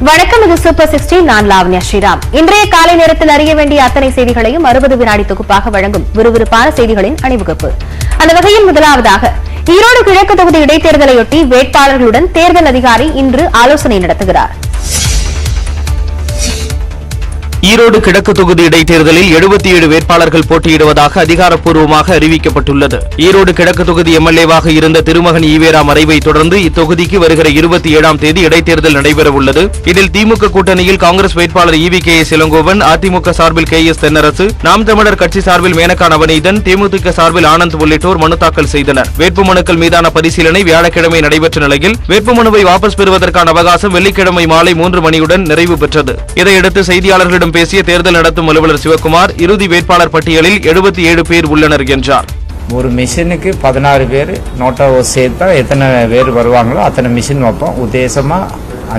வணக்கம், இது சூப்பர் 16. நான் லாவண்யா ஸ்ரீராம். இன்றைய காலை நேரத்தில் அறிய வேண்டிய அத்தனை செய்திகளையும் 60 வினாடி தொகுப்பாக வழங்கும் விறுவிறுப்பான செய்திகளின் அணிவகுப்பு. அந்த வகையில் முதலாவதாக ஈரோடு கிழக்கு தொகுதி இடைத்தேர்தலையொட்டி வேட்பாளர்களுடன் தேர்தல் அதிகாரி இன்று ஆலோசனை நடத்துகிறார். ஈரோடு கிழக்கு தொகுதி இடைத்தேர்தலில் 77 வேட்பாளர்கள் போட்டியிடுவதாக அதிகாரப்பூர்வமாக அறிவிக்கப்பட்டுள்ளது. ஈரோடு கிழக்கு தொகுதி எம்எல்ஏவாக இருந்த திருமகன் ஈவேரா மறைவை தொடர்ந்து இத்தொகுதிக்கு வருகிற 27ஆம் தேதி இடைத்தேர்தல் நடைபெறவுள்ளது. இதில் திமுக கூட்டணியில் காங்கிரஸ் வேட்பாளர் EVKS இளங்கோவன், அதிமுக சார்பில் KS தென்னரசு, நாம் தமிழர் கட்சி சார்பில் மேனகா நவநீதன், தேமுதிக சார்பில் ஆனந்த் உள்ளிட்டோர் மனு தாக்கல் செய்தனர். வேட்புமனுக்கள் மீதான பரிசீலனை வியாழக்கிழமை நடைபெற்ற நிலையில் வேட்புமனுவை வாபஸ் பெறுவதற்கான அவகாசம் வெள்ளிக்கிழமை மாலை 3 மணியுடன் நிறைவு பெற்றது. இதையடுத்து செய்தியாளர்களிடம் பேசிய தேர்தல் நடத்தும் அலுவலர் சிவக்குமார், இறுதி வேட்பாளர் பட்டியலில் 77 பேர் உள்ளனர் என்றார். ஒரு மிஷினுக்கு 16 பேர் நோட்டா சேர்த்தா எத்தனை பேர் வருவாங்களோ அத்தனை மிஷின் வைப்போம். உத்தேசமா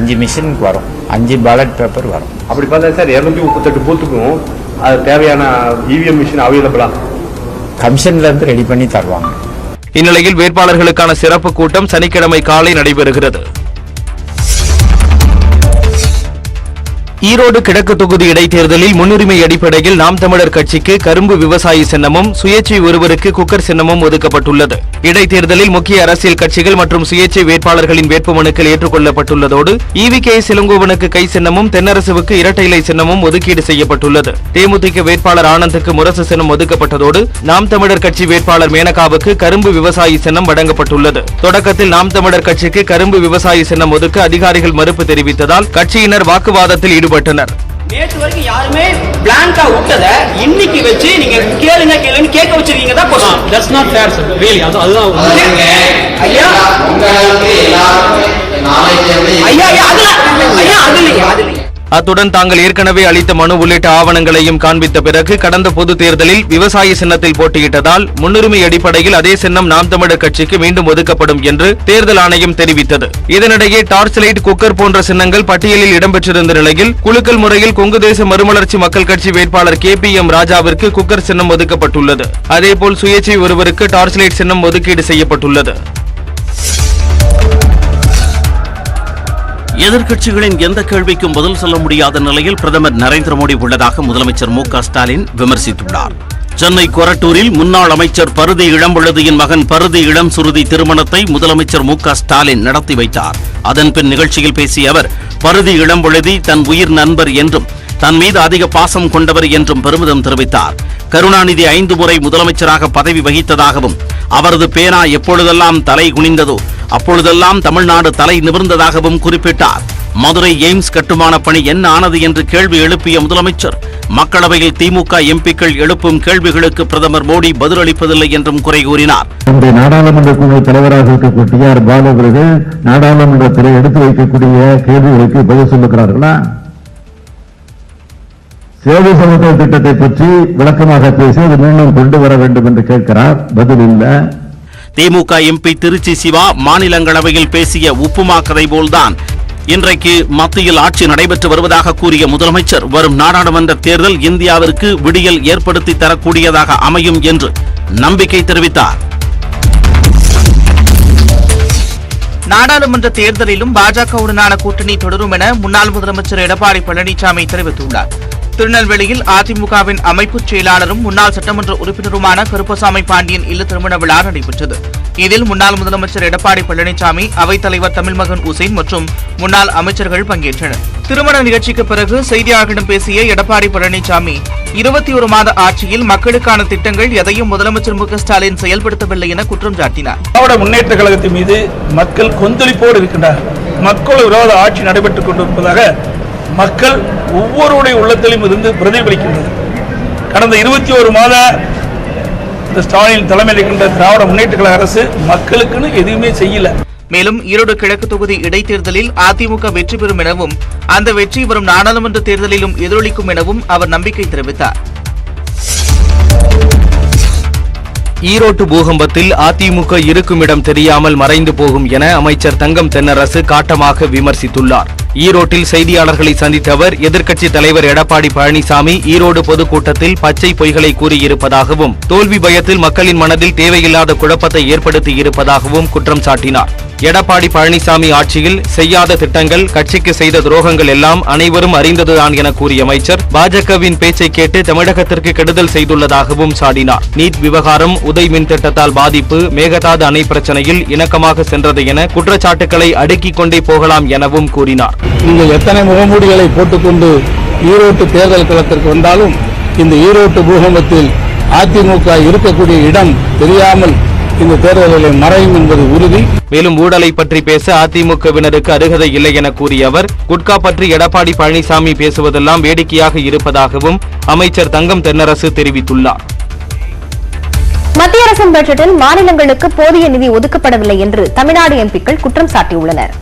5 மிஷினுக்கு வரும், 5 பேலட் பேப்பர் வரும். அப்படி பார்த்தா சார் 238 பூத்துக்கும் அது தேவையான EVM மிஷின் அவைலபிளா கமிஷன்ல இருந்து ரெடி பண்ணி தருவாங்க. இந்நிலையில் வேட்பாளர்களுக்கான சிறப்பு கூட்டம் சனிக்கிழமை காலை நடைபெறுகிறது. ஈரோடு கிழக்கு தொகுதி இடைத்தேர்தலில் முன்னுரிமை அடிப்படையில் நாம் தமிழர் கட்சிக்கு கரும்பு விவசாயி சின்னமும், சுயேட்சை ஒருவருக்கு குக்கர் சின்னமும் ஒதுக்கப்பட்டுள்ளது. இடைத்தேர்தலில் முக்கிய அரசியல் கட்சிகள் மற்றும் சுயேட்சை வேட்பாளர்களின் வேட்புமனுக்கள் ஏற்றுக்கொள்ளப்பட்டுள்ளதோடு EVKS இளங்கோவனுக்கு கை சின்னமும், தென்னரசுவுக்கு இரட்டை இலை சின்னமும் ஒதுக்கீடு செய்யப்பட்டுள்ளது. தேமுதிக வேட்பாளர் ஆனந்துக்கு முரசு சின்னம் ஒதுக்கப்பட்டதோடு நாம் தமிழர் கட்சி வேட்பாளர் மேனகாவுக்கு கரும்பு விவசாயி சின்னம் வழங்கப்பட்டுள்ளது. தொடக்கத்தில் நாம் தமிழர் கட்சிக்கு கரும்பு விவசாயி சின்னம் ஒதுக்க அதிகாரிகள் மறுப்பு தெரிவித்ததால் கட்சியினர் வாக்குவாதத்தில் ஈடுபட்டனர். நேற்று வரைக்கும் யாருமே பிளாங்கா விட்டத இன்னைக்கு வச்சு நீங்க கேளுன்னு கேட்க வச்சிருக்கீங்க தான் question. That's not fair sir. Really அதுதான் ஐயா அதுல அத்துடன் தாங்கள் ஏற்கனவே அளித்த மனு உள்ளிட்ட ஆவணங்களையும் காண்பித்த பிறகு கடந்த பொது தேர்தலில் விவசாய சின்னத்தில் போட்டியிட்டதால் முன்னுரிமை அடிப்படையில் அதே சின்னம் நாம் தமிழர் கட்சிக்கு மீண்டும் ஒதுக்கப்படும் என்று தேர்தல் ஆணையம் தெரிவித்தது. இதனிடையே டார்ச் லைட், குக்கர் போன்ற சின்னங்கள் பட்டியலில் இடம்பெற்றிருந்த நிலையில் குலுக்கல் முறையில் கொங்கு தேச மறுமலர்ச்சி மக்கள் கட்சி வேட்பாளர் KPM ராஜாவிற்கு குக்கர் சின்னம் ஒதுக்கப்பட்டுள்ளது. அதேபோல் சுயேட்சை ஒருவருக்கு டார்ச் லைட் சின்னம் ஒதுக்கீடு செய்யப்பட்டுள்ளது. எதிர்க்கட்சிகளின் எந்த கேள்விக்கும் பதில் சொல்ல முடியாத நிலையில் பிரதமர் நரேந்திர மோடி உள்ளதாக முதலமைச்சர் MK ஸ்டாலின் விமர்சித்துள்ளார். சென்னை கொரட்டூரில் முன்னாள் அமைச்சர் பருதி இளம்பழுதியின் மகன் பருதி இளம் சுருதி திருமணத்தை முதலமைச்சர் MK ஸ்டாலின் நடத்தி வைத்தார். அதன்பின் நிகழ்ச்சியில் பேசிய அவர், பருதி இளம்பழுதி தன் உயிர் நண்பர் என்றும் தன் மீது அதிக பாசம் கொண்டவர் என்றும் பெருமிதம் தெரிவித்தார். கருணாநிதி 5 முறை முதலமைச்சராக பதவி வகித்ததாகவும் அவரது பேனா எப்பொழுதெல்லாம் தலை குனிந்ததோ அப்பொழுதெல்லாம் தமிழ்நாடு தலை நிமிர்ந்ததாகவும் குறிப்பிட்டார். மதுரை எய்ம்ஸ் கட்டுமான பணி என்ன ஆனது என்று கேள்வி எழுப்பிய முதலமைச்சர், மக்களவையில் திமுக MPக்கள் எழுப்பும் கேள்விகளுக்கு பிரதமர் மோடி பதிலளிப்பதில்லை என்றும் குறை கூறினார். நாடாளுமன்ற குழு தலைவராக இருக்கக்கூடிய பாலு அவர்கள் நாடாளுமன்றத்தில் எடுத்து வைக்கக்கூடிய கேள்விகளுக்கு பதில் சொல்லுகிறார்களா? சேவை சமத்துவ திட்டத்தை பற்றி விளக்கமாக பேசி அது மீண்டும் கொண்டு வர வேண்டும் என்று கேட்கிறார், பதில் இல்லை. திமுக MP திருச்சி சிவா மாநிலங்களவையில் பேசிய உப்புமா கதை போல்தான் இன்றைக்கு மத்தியில் ஆட்சி நடைபெற்று வருவதாக கூறிய முதலமைச்சர், வரும் நாடாளுமன்ற தேர்தல் இந்தியாவிற்கு விடியல் ஏற்படுத்தி தரக்கூடியதாக அமையும் என்று நம்பிக்கை தெரிவித்தார். நாடாளுமன்ற தேர்தலிலும் பாஜகவுடனான கூட்டணி தொடரும் என முன்னாள் முதலமைச்சர் எடப்பாடி பழனிசாமி தெரிவித்துள்ளார். திருநெல்வேலியில் அதிமுகவின் அமைப்புச் செயலாளரும் முன்னாள் சட்டமன்ற உறுப்பினருமான கருப்பசாமி பாண்டியன் இல்ல திருமண விழா நடைபெற்றது. இதில் முன்னாள் முதலமைச்சர் எடப்பாடி பழனிசாமி, அவைத்தலைவர் தமிழ்மகன் உசேன் மற்றும் முன்னாள் அமைச்சர்கள் பங்கேற்றனர். திருமண நிகழ்ச்சிக்கு பிறகு செய்தியாளர்களிடம் பேசிய எடப்பாடி பழனிசாமி, 21 மாத ஆட்சியில் மக்களுக்கான திட்டங்கள் எதையும் முதலமைச்சர் MK ஸ்டாலின் செயல்படுத்தவில்லை என குற்றம் சாட்டினார். திராவிட முன்னேற்ற கழகத்தின் மீது மக்கள் கொந்தளிப்போடு இருக்கின்றனர். மக்கள் விரோத ஆட்சி நடைபெற்றுக் கொண்டிருப்பதாக மக்கள் ஒவ்வொருடைய உள்ளத்திலும் இருந்து பிரதிபலிக்கின்றது. கடந்த 21 மாத ஸ்டாலின் தலைமையில் இருக்கின்ற திராவிட முன்னேற்ற கழக அரசு மக்களுக்குன்னு எதுவுமே செய்யல. மேலும் ஈரோடு கிழக்கு தொகுதி இடைத்தேர்தலில் அதிமுக வெற்றி பெறும் எனவும் அந்த வெற்றி வரும் நாடாளுமன்ற தேர்தலிலும் எதிரொலிக்கும் எனவும் அவர் நம்பிக்கை தெரிவித்தார். ஈரோட்டு பூகம்பத்தில் அதிமுக இருக்கும் இடம் தெரியாமல் மறைந்து போகும் என அமைச்சர் தங்கம் தென்னரசு காட்டமாக விமர்சித்துள்ளார். ஈரோட்டில் செய்தியாளர்களை சந்தித்த அவர் எதிர்க்கட்சித் தலைவர் எடப்பாடி பழனிசாமி ஈரோடு பொதுக்கூட்டத்தில் பச்சை பொய்களை கூறியிருப்பதாகவும் தோல்வி பயத்தில் மக்களின் மனதில் தேவையில்லாத குழப்பத்தை ஏற்படுத்தியிருப்பதாகவும் குற்றம் சாட்டினார். எடப்பாடி பழனிசாமி ஆட்சியில் செய்யாத திட்டங்கள், கட்சிக்கு செய்த துரோகங்கள் எல்லாம் அனைவரும் அறிந்ததுதான் என கூறிய அமைச்சர் பாஜகவின் பேச்சை கேட்டு தமிழகத்திற்கு கெடுதல் செய்துள்ளதாகவும் சாடினார். நீட் விவகாரம், உதய் மின் திட்டத்தால் பாதிப்பு, மேகதாது அணை பிரச்சனையில் இணக்கமாக சென்றது என குற்றச்சாட்டுக்களை அடுக்கிக் கொண்டே போகலாம் எனவும் கூறினார். நீங்கள் எத்தனை முகமூடிகளை போட்டுக்கொண்டு ஈரோட்டு தேர்தல் களத்திற்கு வந்தாலும் இந்த ஈரோட்டு பூகம்பத்தில் அதிமுக இருக்கக்கூடிய இடம் தெரியாமல் இந்த தேர்தல்களை மறையும் என்பது உறுதி. மேலும் ஊழலை பற்றி பேச அதிமுகவினருக்கு அருகதை இல்லை என கூறிய அவர் குட்கா பற்றி எடப்பாடி பழனிசாமி பேசுவதெல்லாம் வேடிக்கையாக இருப்பதாகவும் அமைச்சர் தங்கம் தென்னரசு தெரிவித்துள்ளார். மத்திய அரசின் பட்ஜெட்டில் மாநிலங்களுக்கு போதிய நிதி ஒதுக்கப்படவில்லை என்று தமிழ்நாடு எம்பிக்கள் குற்றம் சாட்டியுள்ளனர்.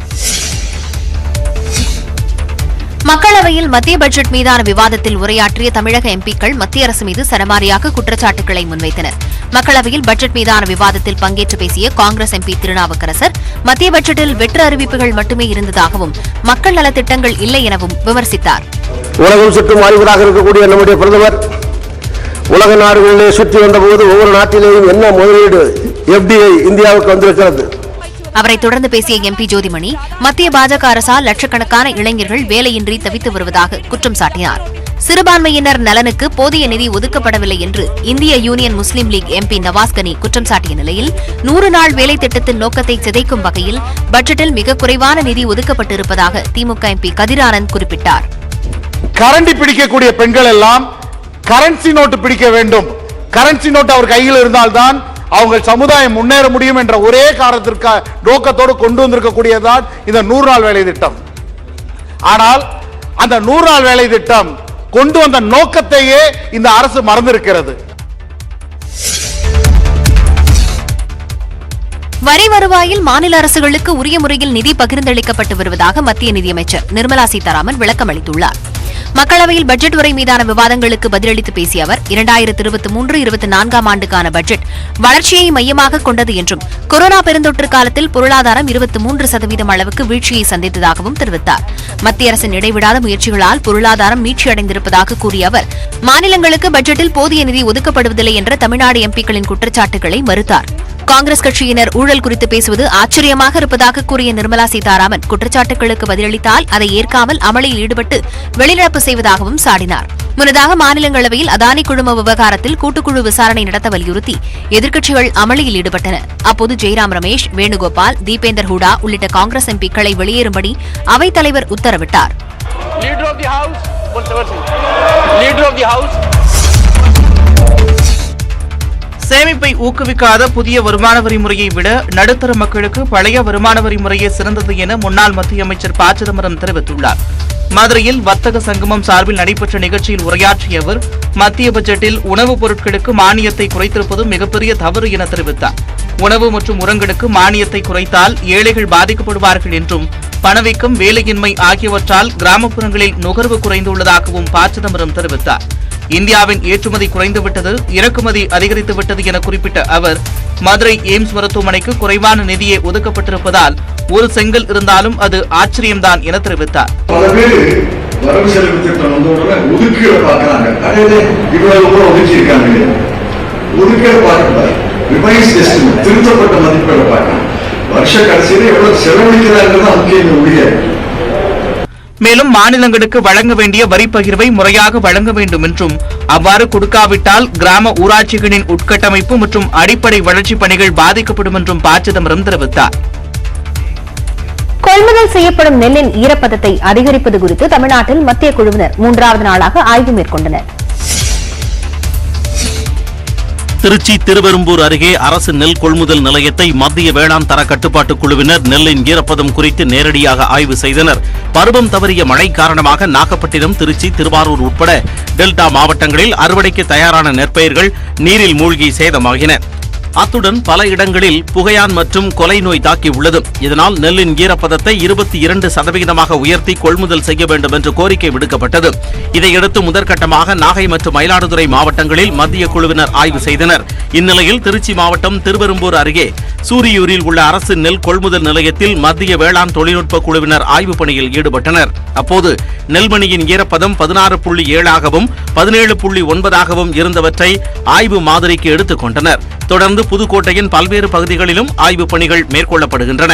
மக்களவையில் மத்திய பட்ஜெட் மீதான விவாதத்தில் உரையாற்றிய தமிழக எம்பிக்கள் மத்திய அரசு மீது சரமாரியாக குற்றச்சாட்டுகளை முன்வைத்தனர். மக்களவையில் பட்ஜெட் மீதான விவாதத்தில் பங்கேற்று பேசிய காங்கிரஸ் எம்பி திருநாவுக்கரசர் மத்திய பட்ஜெட்டில் வெற்று அறிவிப்புகள் மட்டுமே இருந்ததாகவும் மக்கள் நலத்திட்டங்கள் இல்லை எனவும் விமர்சித்தார். உலகம் சுற்றும் அறிவராக இருக்கக்கூடிய நம்முடைய பிரதமர் உலக நாடுகளிலே சுற்றி வந்தபோது ஒவ்வொரு நாட்டிலேயும் என்ன முதலீடு FDI இந்தியாவுக்கு வந்திருக்கிறது. அவரை தொடர்ந்து பேசிய எம்பி ஜோதிமணி மத்திய பாஜக அரசால் லட்சக்கணக்கான இளைஞர்கள் வேலையின்றி தவித்து வருவதாக குற்றம் சாட்டினார். சிறுபான்மையினர் நலனுக்கு போதிய நிதி ஒதுக்கப்படவில்லை என்று இந்திய யூனியன் முஸ்லீம் லீக் எம்பி நவாஸ் கனி குற்றம் சாட்டிய நிலையில் 100 நாள் வேலை திட்டத்தின் நோக்கத்தை சிதைக்கும் வகையில் பட்ஜெட்டில் மிக குறைவான நிதி ஒதுக்கப்பட்டிருப்பதாக திமுக எம்பி கதிரானந்த் குறிப்பிட்டார். கரண்டி பிடிக்கக்கூடிய பெண்கள் எல்லாம் கரன்சி நோட்டு பிடிக்க வேண்டும். கரன்சி நோட்டு அவர் கையில் இருந்தால்தான் அவங்க சமுதாயம் முன்னேற முடியும் என்ற ஒரே காரணத்திற்கு நோக்கத்தோடு கொண்டு வந்திருக்கக்கூடியதான் இந்த 100 நாள் வேலை திட்டம். ஆனால் அந்த 100 நாள் வேலை திட்டம் கொண்டு வந்த நோக்கத்தையே இந்த அரசு மறந்திருக்கிறது. வரி வருவாயில் மாநில அரசுகளுக்கு உரிய முறையில் நிதி பகிர்ந்தளிக்கப்பட்டு வருவதாக மத்திய நிதியமைச்சர் நிர்மலா சீதாராமன் விளக்கம் அளித்துள்ளார். மக்களவையில் பட்ஜெட் உரை மீதான விவாதங்களுக்கு பதிலளித்து பேசிய அவர் 2023-24 ஆண்டுக்கான பட்ஜெட் வளர்ச்சியை மையமாக கொண்டது என்றும் கொரோனா பெருந்தொற்று காலத்தில் பொருளாதாரம் 23% அளவுக்கு வீழ்ச்சியை சந்தித்ததாகவும் தெரிவித்தார். மத்திய அரசின் இடைவிடாத முயற்சிகளால் பொருளாதாரம் மீட்சியடைந்திருப்பதாக கூறிய அவர் மாநிலங்களுக்கு பட்ஜெட்டில் போதிய நிதி ஒதுக்கப்படுவதில்லை என்ற தமிழ்நாடு எம்பிக்களின் குற்றச்சாட்டுகளை மறுத்தார். காங்கிரஸ் கட்சியினர் ஊழல் குறித்து பேசுவது ஆச்சரியமாக இருப்பதாக கூறிய நிர்மலா சீதாராமன் குற்றச்சாட்டுகளுக்கு பதிலளித்தால் அதை ஏற்காமல் அமளியில் ஈடுபட்டு வெளிநடப்பு செய்வதாகவும் சாடினார். முன்னதாக மாநிலங்களவையில் அதானி குழும விவகாரத்தில் கூட்டுக்குழு விசாரணை நடத்த வலியுறுத்தி எதிர்க்கட்சிகள் அமளியில் ஈடுபட்டன. அப்போது ஜெய்ராம் ரமேஷ், வேணுகோபால், தீபேந்தர் ஹூடா உள்ளிட்ட காங்கிரஸ் எம்பிக்களை வெளியேறும்படி அவைத் தலைவர் உத்தரவிட்டார். சேமிப்பை ஊக்குவிக்காத புதிய வருமான வரி முறையை விட நடுத்தர மக்களுக்கு பழைய வருமான வரி முறையே சிறந்தது என முன்னாள் மத்திய அமைச்சர் ப. சிதம்பரம் தெரிவித்துள்ளார். மதுரையில் வர்த்தக சங்கமம் சார்பில் நடைபெற்ற நிகழ்ச்சியில் உரையாற்றிய அவர் மத்திய பட்ஜெட்டில் உணவுப் பொருட்களுக்கு மானியத்தை குறைத்திருப்பது மிகப்பெரிய தவறு என தெரிவித்தார். உணவு மற்றும் உரங்களுக்கு மானியத்தை குறைத்தால் ஏழைகள் பாதிக்கப்படுவார்கள் என்றும் பணவீக்கம், வேலையின்மை ஆகியவற்றால் கிராமப்புறங்களில் நுகர்வு குறைந்துள்ளதாகவும் ப. சிதம்பரம் தெரிவித்தார். இந்தியாவின் ஏற்றுமதி குறைந்துவிட்டது, இறக்குமதி அதிகரித்துவிட்டது என குறிப்பிட்ட அவர் மதுரை எய்ம்ஸ் மருத்துவமனைக்கு குறைவான நிதியே ஒதுக்கப்பட்டிருப்பதால் ஒரு செங்கல் இருந்தாலும் அது ஆச்சரியம்தான் என தெரிவித்தார். வரவு செலவு திட்டம் வந்தவுடனே ஒதுக்கீடு பார்க்கறாங்க. அதாவது இவ்வளவு கூட ஒதுக்கி இருக்காங்க. ஒதுக்கீடு பார்க்கறாங்க. ரிவைஸ் எஸ்டிமேட், திருத்தப்பட்ட மதிப்பீடு பார்க்கறாங்க. வருஷ கடைசியில எவ்வளவு செலவழிக்கிறாங்கன்னு முக்கியம் முடியாது. மேலும் மாநிலங்களுக்கு வழங்க வேண்டிய வரி பகிர்வை முறையாக வழங்க வேண்டும் என்றும் அவ்வாறு கொடுக்காவிட்டால் கிராம ஊராட்சிகளின் உட்கட்டமைப்பு மற்றும் அடிப்படை வளர்ச்சிப் பணிகள் பாதிக்கப்படும் என்றும் ப. சிதம்பரம் தெரிவித்தார். கொள்முதல் செய்யப்படும் நெல்லின் ஈரப்பதத்தை அதிகரிப்பது குறித்து தமிழ்நாட்டில் மத்திய குழுவினர் 3வது நாளாக ஆய்வு மேற்கொண்டனர். திருச்சி திருவெரும்பூர் அருகே அரசு நெல் கொள்முதல் நிலையத்தை மத்திய வேளாண் தர கட்டுப்பாட்டு குழுவினர் நெல்லின் ஈரப்பதம் குறித்து நேரடியாக ஆய்வு செய்தனர். பருவம் தவறிய மழை காரணமாக நாகப்பட்டினம், திருச்சி, திருவாரூர் உட்பட டெல்டா மாவட்டங்களில் அறுவடைக்கு தயாரான நெற்பயிர்கள் நீரில் மூழ்கி சேதமாகின. அத்துடன் பல இடங்களில் புகையான் மற்றும் கொலை நோய் தாக்கியுள்ளது. இதனால் நெல்லின் ஈரப்பதத்தை 22% உயர்த்தி கொள்முதல் செய்ய வேண்டும் என்று கோரிக்கை விடுக்கப்பட்டது. இதையடுத்து முதற்கட்டமாக நாகை மற்றும் மயிலாடுதுறை மாவட்டங்களில் மத்திய குழுவினர் ஆய்வு செய்தனர். இந்நிலையில் திருச்சி மாவட்டம் திருவெரும்பூர் அருகே சூரியூரில் உள்ள அரசு நெல் கொள்முதல் நிலையத்தில் மத்திய வேளாண் தொழில்நுட்ப குழுவினர் ஆய்வுப் பணியில் ஈடுபட்டனர். அப்போது நெல்மணியின் ஈரப்பதம் 16.7ஆகவும் 17.9ஆகவும் இருந்தவற்றை ஆய்வு மாதிரிக்கு எடுத்துக் கொண்டனர். தொடர்ந்து புதுக்கோட்டையின் பல்வேறு பகுதிகளிலும் ஆய்வுப் பணிகள் மேற்கொள்ளப்படுகின்றன.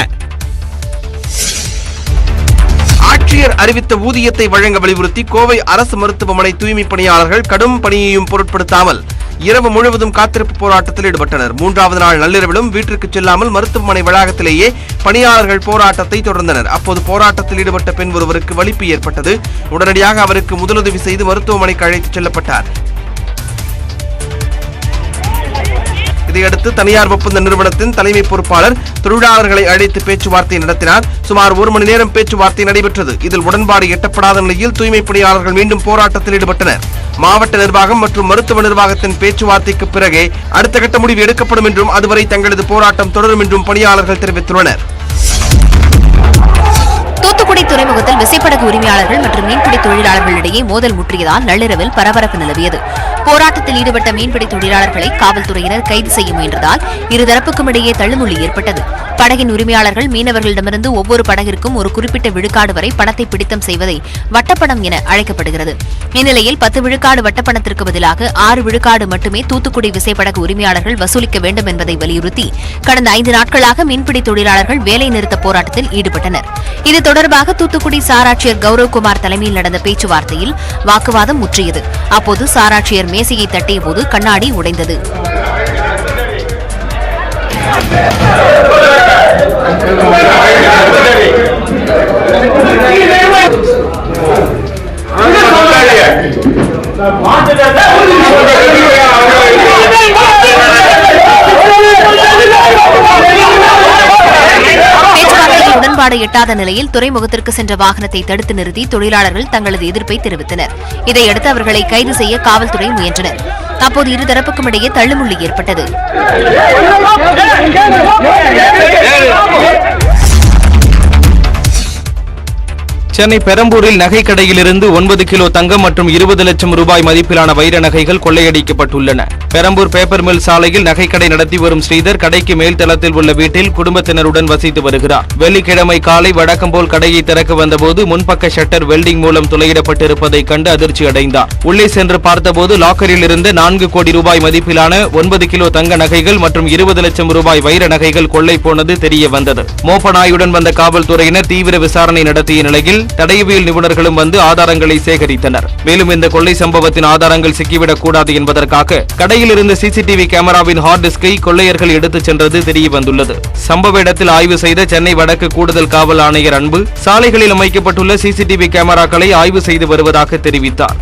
ஆட்சியர் அறிவித்த ஊதியத்தை வழங்க வலியுறுத்தி கோவை அரசு மருத்துவமனை தூய்மை பணியாளர்கள் கடும் பணியையும் பொருட்படுத்தாமல் இரவு முழுவதும் காத்திருப்பு போராட்டத்தில் ஈடுபட்டனர். 3வது நாள் நள்ளிரவிலும் வீட்டிற்கு செல்லாமல் மருத்துவமனை வளாகத்திலேயே பணியாளர்கள் போராட்டத்தை தொடர்ந்தனர். அப்போது போராட்டத்தில் ஈடுபட்ட பெண் ஒருவருக்கு வலிப்பு ஏற்பட்டது. உடனடியாக அவருக்கு முதலுதவி செய்து மருத்துவமனைக்கு அழைத்துச் செல்லப்பட்டார். இதையடுத்து தனியார் ஒப்பந்த நிறுவனத்தின் தலைமை பொறுப்பாளர் தொழிலாளர்களை அழைத்து பேச்சுவார்த்தை நடத்தினார். சுமார் 1 மணி நேரம் பேச்சுவார்த்தை நடைபெற்றது. இதில் உடன்பாடு எட்டப்படாத நிலையில் தூய்மை பணியாளர்கள் மீண்டும் போராட்டத்தில் ஈடுபட்டனர். மாவட்ட நிர்வாகம் மற்றும் மருத்துவ நிர்வாகத்தின் பேச்சுவார்த்தைக்கு பிறகே அடுத்த கட்ட முடிவு எடுக்கப்படும் என்றும் அதுவரை தங்களது போராட்டம் தொடரும் என்றும் பணியாளர்கள் தெரிவித்துள்ளனர். தூத்துக்குடி துறைமுகத்தில் விசைப்படகு உரிமையாளர்கள் மற்றும் மீன்பிடி தொழிலாளர்களிடையே மோதல் முற்றியதால் நள்ளிரவில் பரபரப்பு நிலவியது. போராட்டத்தில் ஈடுபட்ட மீன்பிடி தொழிலாளர்களை காவல்துறையினர் கைது செய்ய முயன்றதால் இருதரப்புக்கும் இடையே தள்ளுமுள்ளி ஏற்பட்டது. படகின் உரிமையாளர்கள் மீனவர்களிடமிருந்து ஒவ்வொரு படகிற்கும் ஒரு குறிப்பிட்ட விழுக்காடு வரை பணத்தை பிடித்தம் செய்வதை வட்டப்பணம் என அழைக்கப்படுகிறது. இந்நிலையில் 10 விழுக்காடு வட்டப்பணத்திற்கு பதிலாக 6 விழுக்காடு மட்டுமே தூத்துக்குடி விசைப்படகு உரிமையாளர்கள் வசூலிக்க வேண்டும் என்பதை வலியுறுத்தி கடந்த 5 நாட்களாக மீன்பிடி தொழிலாளர்கள் வேலை நிறுத்த போராட்டத்தில் ஈடுபட்டனர். இது தொடர்பாக தூத்துக்குடி சாராட்சியர் கௌரவ்குமார் தலைமையில் நடந்த பேச்சுவார்த்தையில் வாக்குவாதம் முற்றியது. அப்போது சாராட்சியர் மேசையை தட்டியபோது கண்ணாடி உடைந்தது. உடன்பாடு எட்டாத நிலையில் துறைமுகத்திற்கு சென்ற வாகனத்தை தடுத்து நிறுத்தி தொழிலாளர்கள் தங்களது எதிர்ப்பை தெரிவித்தனர். இதையடுத்து அவர்களை கைது செய்ய காவல்துறை முயன்றனர். அப்போது இருதரப்புக்கும் இடையே தள்ளுமுள்ளி ஏற்பட்டது. சென்னை பெரம்பூரில் நகைக்கடையிலிருந்து 9 கிலோ தங்கம் மற்றும் 20 லட்சம் ரூபாய் மதிப்பிலான வைர நகைகள் கொள்ளையடிக்கப்பட்டுள்ளன. பெரம்பூர் பேப்பர் மில் சாலையில் நகைக்கடை நடத்தி வரும் ஸ்ரீதர் கடைக்கு மேல் தளத்தில் உள்ள வீட்டில் குடும்பத்தினருடன் வசித்து வருகிறார். வெள்ளிக்கிழமை காலை வழக்கம் போல் கடையை திறக்க வந்தபோது முன்பக்க ஷட்டர் வெல்டிங் மூலம் துளையிடப்பட்டிருப்பதை கண்டு அதிர்ச்சி அடைந்தார். உள்ளே சென்று பார்த்தபோது லாக்கரில் இருந்த 4 கோடி ரூபாய் மதிப்பிலான 9 கிலோ தங்க நகைகள் மற்றும் 20 லட்சம் ரூபாய் வைர நகைகள் கொள்ளை போனது தெரிய வந்தது. மோப்பநாயுடன் வந்த காவல்துறையினர் தீவிர விசாரணை நடத்திய நிலையில் தடயவியல் நிபுணர்களும் வந்து ஆதாரங்களை சேகரித்தனர். மேலும் இந்த கொள்ளை சம்பவத்தின் ஆதாரங்கள் சிக்கிவிடக் கூடாது என்பதற்காக கடையில் இருந்த சிசிடிவி கேமராவின் ஹார்ட் டிஸ்கை கொள்ளையர்கள் எடுத்துச் சென்றது தெரிய வந்துள்ளது. சம்பவ இடத்தில் ஆய்வு செய்த சென்னை வடக்கு கூடுதல் காவல் ஆணையர் அன்பு சாலைகளில் அமைக்கப்பட்டுள்ள சிசிடிவி கேமராக்களை ஆய்வு செய்து வருவதாக தெரிவித்தார்.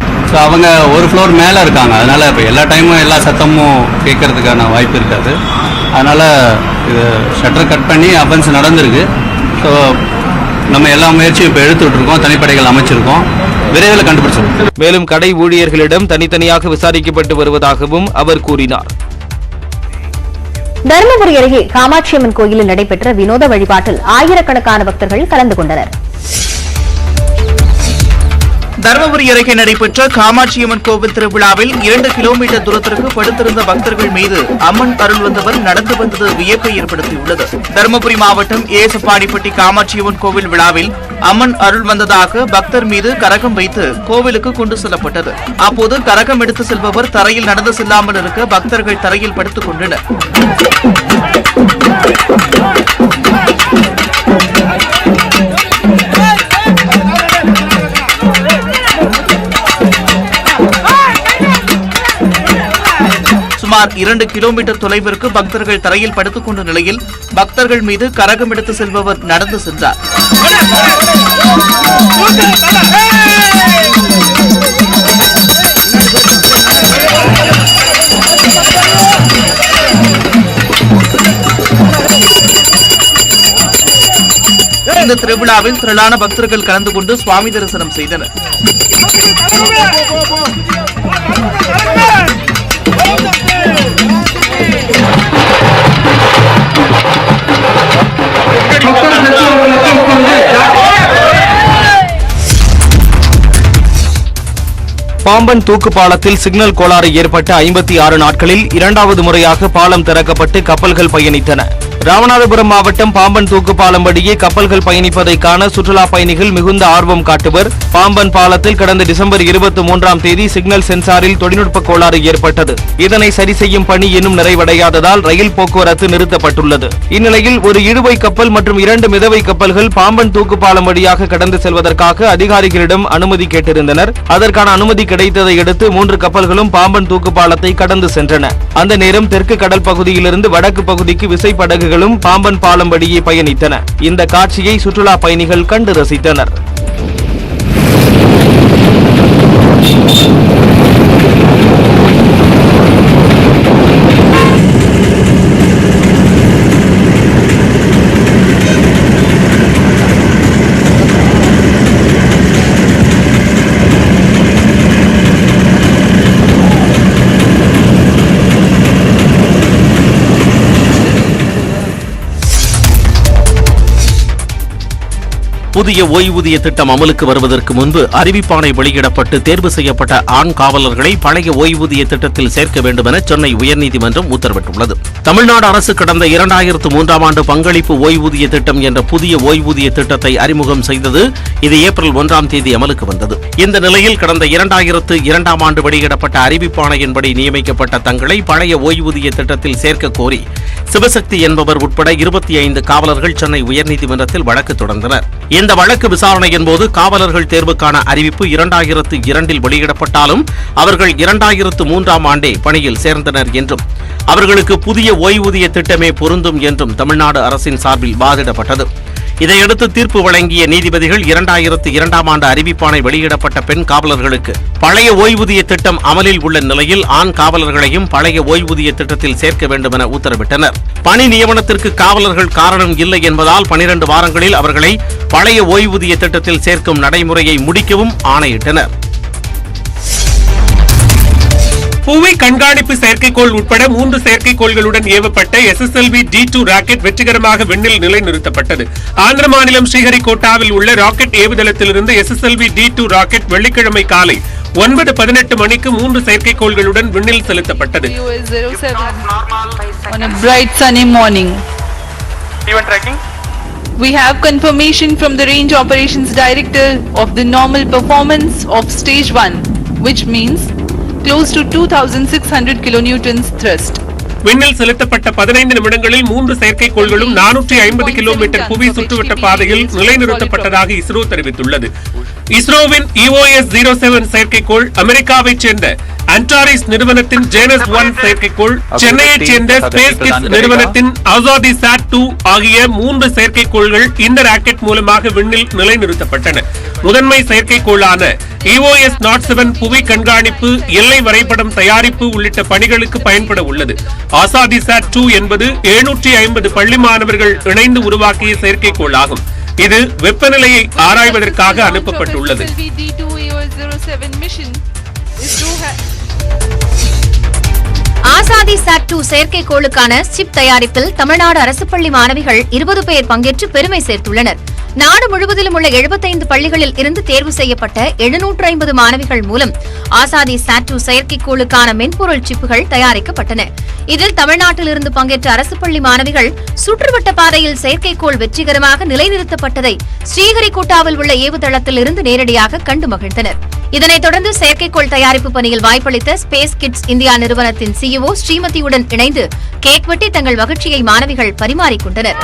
அவங்க ஒரு ஃப்ளோர் மேல இருக்காங்க. அதனால இப்ப எல்லா டைமும் எல்லா சத்தமும் கேட்கறதுக்கான வாய்ப்பு இருக்காது. அதனால இது ஷட்டர் கட் பண்ணி அஃபென்ஸ் நடந்திருக்கு. ஸோ நம்ம எல்லா முயற்சியும் இப்ப எடுத்துட்டு இருக்கோம். தனிப்படைகள் அமைச்சிருக்கோம். விரைவில் கண்டுபிடிச்சிருக்கோம். மேலும் கடை ஊழியர்களிடம் தனித்தனியாக விசாரிக்கப்பட்டு வருவதாகவும் அவர் கூறினார். தருமபுரி அருகே காமாட்சியம்மன் கோயிலில் நடைபெற்ற வினோத வழிபாட்டில் ஆயிரக்கணக்கான பக்தர்கள் கலந்து கொண்டனர். தருமபுரி அருகே நடைபெற்ற காமாட்சியம்மன் கோவில் திருவிழாவில் 2 கிலோமீட்டர் தூரத்திற்கு படுத்திருந்த பக்தர்கள் மீது அம்மன் அருள் வந்தவர் நடந்து வந்தது வியப்பை ஏற்படுத்தியுள்ளது. தருமபுரி மாவட்டம் ஏசப்பாடிப்பட்டி காமாட்சியம்மன் கோவில் விழாவில் அம்மன் அருள் வந்ததாக பக்தர் மீது கரகம் வைத்து கோவிலுக்கு கொண்டு செல்லப்பட்டது. அப்போது கரகம் எடுத்து செல்பவர் தரையில் நடந்து செல்லாமல் இருக்க பக்தர்கள் தரையில் படுத்துக் கொண்டனர். சுமார் 2 கிலோமீட்டர் தொலைவிற்கு பக்தர்கள் தரையில் படுத்துக் கொண்ட நிலையில் பக்தர்கள் மீது கரகம் எடுத்து செல்பவர் நடந்து சென்றார். இந்த திருவிழாவில் திரளான பக்தர்கள் கலந்து கொண்டு சுவாமி தரிசனம் செய்தனர். பாம்பன் தூக்கு பாலத்தில் சிக்னல் கோளாறு ஏற்பட்ட 56 நாட்களில் இரண்டாவது முறையாக பாலம் திறக்கப்பட்டு கப்பல்கள் பயணித்தன. ராமநாதபுரம் மாவட்டம் பாம்பன் தூக்கு பாலம் வழியே கப்பல்கள் பயணிப்பதை காண சுற்றுலா பயணிகள் மிகுந்த ஆர்வம் காட்டுவர். பாம்பன் பாலத்தில் கடந்த டிசம்பர் 23ஆம் தேதி சிக்னல் சென்சாரில் தொழில்நுட்ப கோளாறு ஏற்பட்டது. இதனை சரி செய்யும் பணி இன்னும் நிறைவடையாததால் ரயில் போக்குவரத்து நிறுத்தப்பட்டுள்ளது. இந்நிலையில் ஒரு இழுவை கப்பல் மற்றும் 2 மிதவை கப்பல்கள் பாம்பன் தூக்கு பாலம் வழியாக கடந்து செல்வதற்காக அதிகாரிகளிடம் அனுமதி கேட்டிருந்தனர். அதற்கான அனுமதி கிடைத்ததை அடுத்து 3 கப்பல்களும் பாம்பன் தூக்கு பாலத்தை கடந்து சென்றன. அந்த நேரம் தெற்கு கடல் பகுதியிலிருந்து வடக்கு பகுதிக்கு விசைப்படகுகளும் பாம்பன் பாலம் வழியே பயணித்தன. இந்த காட்சியை சுற்றுலா பயணிகள் கண்டு ரசித்தனர். புதிய ஓய்வூதிய திட்டம் அமலுக்கு வருவதற்கு முன்பு அறிவிப்பாணை வெளியிடப்பட்டு தேர்வு செய்யப்பட்ட ஆண் காவலர்களை பழைய ஓய்வூதிய திட்டத்தில் சேர்க்க வேண்டும் என சென்னை உயர்நீதிமன்றம் உத்தரவிட்டுள்ளது. தமிழ்நாடு அரசு கடந்த 2003ஆம் ஆண்டு பங்களிப்பு ஓய்வூதிய திட்டம் என்ற புதிய ஓய்வூதிய திட்டத்தை அறிமுகம் செய்தது. இது ஏப்ரல் 1ஆம் தேதி அமலுக்கு வந்தது. இந்த நிலையில் கடந்த 2002ஆம் ஆண்டு வெளியிடப்பட்ட அறிவிப்பாணையின்படி நியமிக்கப்பட்ட தங்களை பழைய ஓய்வூதிய திட்டத்தில் சேர்க்க கோரி சிவசக்தி என்பவர் உட்பட 25 காவலர்கள் சென்னை உயர்நீதிமன்றத்தில் வழக்கு தொடர்ந்தனர். இந்த வழக்கு விசாரணையின் போது காவலர்கள் தேர்வுக்கான அறிவிப்பு 2002இல் வெளியிடப்பட்டாலும் அவர்கள் 2003ஆம் ஆண்டே பணியில் சேர்ந்தனர் என்றும் அவர்களுக்கு புதிய ஓய்வூதிய திட்டமே பொருந்தும் என்றும் தமிழ்நாடு அரசின் சார்பில் வாதிடப்பட்டது. இதையடுத்து தீர்ப்பு வழங்கிய நீதிபதிகள் 2002ஆம் ஆண்டு அறிவிப்பாணை வெளியிடப்பட்ட பெண் காவலர்களுக்கு பழைய ஓய்வூதிய திட்டம் அமலில் உள்ள நிலையில் ஆண் காவலர்களையும் பழைய ஓய்வூதிய திட்டத்தில் சேர்க்க வேண்டும் என உத்தரவிட்டனர். பணி நியமனத்திற்கு காவலர்கள் காரணம் இல்லை என்பதால் 12 வாரங்களில் அவர்களை பழைய ஓய்வூதிய திட்டத்தில் சேர்க்கும் நடைமுறையை முடிக்கவும் ஆணையிட்டனர். புவி கண்காணிப்பு செயற்கைக்கோள் உட்பட 3 செயற்கைக்கோள்களுடன் ஏவப்பட்ட SSLV D2 ராக்கெட் வெற்றிகரமாக விண்ணில் நிலைநிறுத்தப்பட்டது. ஆந்திர மாநிலம் ஸ்ரீஹரிகோட்டாவில் உள்ள ராக்கெட் ஏவுதளத்திலிருந்து SSLV D2 ராக்கெட் வெள்ளிக்கிழமை காலை 9:18 மணிக்கு 3 செயற்கைக்கோள்களுடன் விண்ணில் செலுத்தப்பட்டது. On a bright sunny morning. Event tracking. We have confirmation from the Range Operations Director of the normal performance of Stage 1, which means close to 2,600 kilonewtons thrust. விண்ணில் செலுத்தப்பட்ட 15 நிமிடங்களில் 3 செயற்கைக்கோள்களும் 450 kilometre புவி சுற்றுவட்ட பாதையில் நிலைநிறுத்தப்பட்டதாக இஸ்ரோ தெரிவித்துள்ளது. இஸ்ரோவின் EOS-07 செயற்கைக்கோள் அமெரிக்காவைச் சேர்ந்த அன்டாரிஸ் நிறுவனத்தின் ஜேனஸ் 1 செயற்கைக்கோள், சென்னையைச் சேர்ந்த ஸ்பேஸ் கிட்ஸ் நிறுவனத்தின் ஆசாதி சாட் 2 ஆகிய 3 செயற்கைக்கோள்கள் இந்த ராக்கெட் மூலமாக விண்ணில் நிலைநிறுத்தப்பட்டன. முதன்மை செயற்கைக்கோளான EOS-07 புவி கண்காணிப்பு, எல்லை வரைபடம் தயாரிப்பு உள்ளிட்ட பணிகளுக்கு பயன்பட உள்ளது. ஆசாதி சாட் 2 என்பது 750 பள்ளி மாணவர்கள் இணைந்து உருவாக்கிய செயற்கைக்கோள் ஆகும். இது வெப்பநிலையை ஆராய்வதற்காக அனுப்பப்பட்டுள்ளது. ஆசாதி சாட் 2 செயற்கைக்கோளுக்கான சிப் தயாரிப்பில் தமிழ்நாடு அரசு பள்ளி மாணவிகள் 20 பேர் பங்கேற்று பெருமை சேர்த்துள்ளனர். நாடு முழுவதிலும் உள்ள 75 பள்ளிகளில் இருந்து தேர்வு செய்யப்பட்ட 750 மாணவிகள் மூலம் ஆசாதி சாட் 2 செயற்கைக்கோளுக்கான மென்பொருள் சிப்புகள் தயாரிக்கப்பட்டன. இதில் தமிழ்நாட்டிலிருந்து பங்கேற்ற அரசு பள்ளி மாணவிகள் சுற்றுவட்ட பாதையில் செயற்கைக்கோள் வெற்றிகரமாக நிலைநிறுத்தப்பட்டதை ஸ்ரீஹரிகோட்டாவில் உள்ள ஏவுதளத்தில் இருந்து நேரடியாக கண்டு மகிழ்ந்தனர். இதனைத் தொடர்ந்து செயற்கைக்கோள் தயாரிப்பு பணியில் வாய்ப்பளித்த ஸ்பேஸ் கிட்ஸ் இந்தியா நிறுவனத்தின் CEO ஸ்ரீமதியுடன் இணைந்து கேக் வெட்டி தங்கள் மகிழ்ச்சியை மாணவிகள் பரிமாறிக்கொண்டனர்.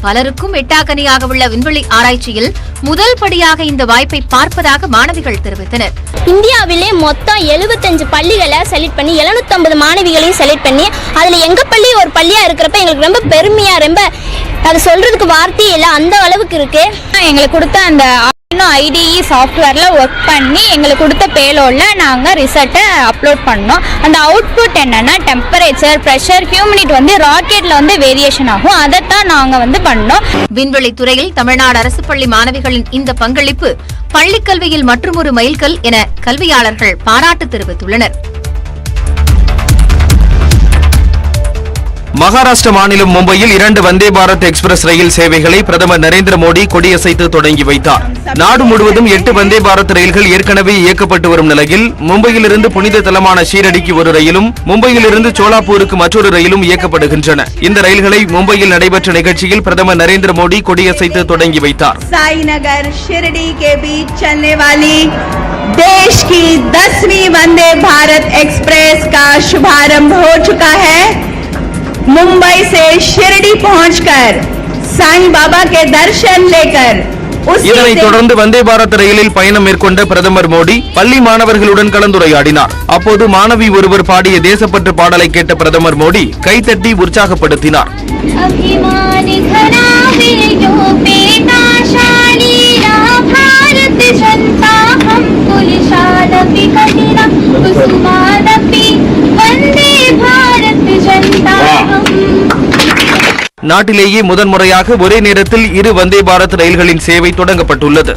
பலருக்கும் எட்டாக்கனியாக உள்ள விண்வெளி ஆராய்ச்சியில் முதல் படியாக இந்த வாய்ப்பை பார்ப்பதாக மாணவிகள் தெரிவித்தனர். இந்தியாவிலே மொத்தம் 75 பள்ளிகளை செலக்ட் பண்ணி 750 மாணவிகளையும் செலக்ட் பண்ணி அதுல எங்க பள்ளி ஒரு பள்ளியா இருக்கிறப்ப எங்களுக்கு ரொம்ப பெருமையா, ரொம்ப அது சொல்றதுக்கு வார்த்தையே இல்லை, அந்த அளவுக்கு இருக்கு. எங்களுக்கு கொடுத்த அந்த ஐடிஇ சாஃப்ட்வேர்ல ஒர்க் பண்ணி எங்களுக்கு கொடுத்த பேலோட்ல நாங்க ரிசல்ட்டை அப்லோட் பண்ணோம். அந்த அவுட்புட் என்னன்னா டெம்பரேச்சர், பிரஷர், ஹியூமிடிட்டி வந்து ராக்கெட்ல வந்து வேரியேஷன் ஆகும். அதைத்தான் நாங்க பண்ணோம். விண்வெளி துறையில் தமிழ்நாடு அரசு பள்ளி மாணவிகளின் இந்த பங்களிப்பு பள்ளிக் கல்வியில் மற்றொரு மைல்கல் என கல்வியாளர்கள் பாராட்டு தெரிவித்துள்ளனர். மகாராஷ்டிர மாநிலம் மும்பையில் 2 வந்தே பாரத் எக்ஸ்பிரஸ் ரயில் சேவைகளை பிரதமர் நரேந்திர மோடி கொடியசைத்து தொடங்கி வைத்தார். நாடு முழுவதும் 8 வந்தே பாரத் ரயில்கள் ஏற்கனவே இயக்கப்பட்டு வரும் நிலையில் மும்பையிலிருந்து புனித தலமான ஷீரடிக்கு ஒரு ரயிலும், மும்பையிலிருந்து சோலாப்பூருக்கு மற்றொரு ரயிலும் இயக்கப்படுகின்றன. இந்த ரயில்களை மும்பையில் நடைபெற்ற நிகழ்ச்சியில் பிரதமர் நரேந்திர மோடி கொடியசைத்து தொடங்கி வைத்தார். साईनगर शिरडी के बीच चलने वाली देश की 10वीं वंदे भारत एक्सप्रेस का शुभारंभ हो चुका है। मुंबई से शिरडी पहुंचकर साईं बाबा के दर्शन लेकर இதனைத் தொடர்ந்து வந்தே பாரத் ரயிலில் பயணம் மேற்கொண்ட பிரதமர் மோடி பள்ளி மாணவர்களுடன் கலந்துரையாடினார். அப்போது மாணவி ஒருவர் பாடிய தேசப்பற்று பாடலை கேட்ட பிரதமர் மோடி கைதட்டி உற்சாகப்படுத்தினார். நாட்டிலேயே முதன்முறையாக ஒரே நேரத்தில் 2 வந்தே பாரத் ரயில்களின் சேவை தொடங்கப்பட்டுள்ளது.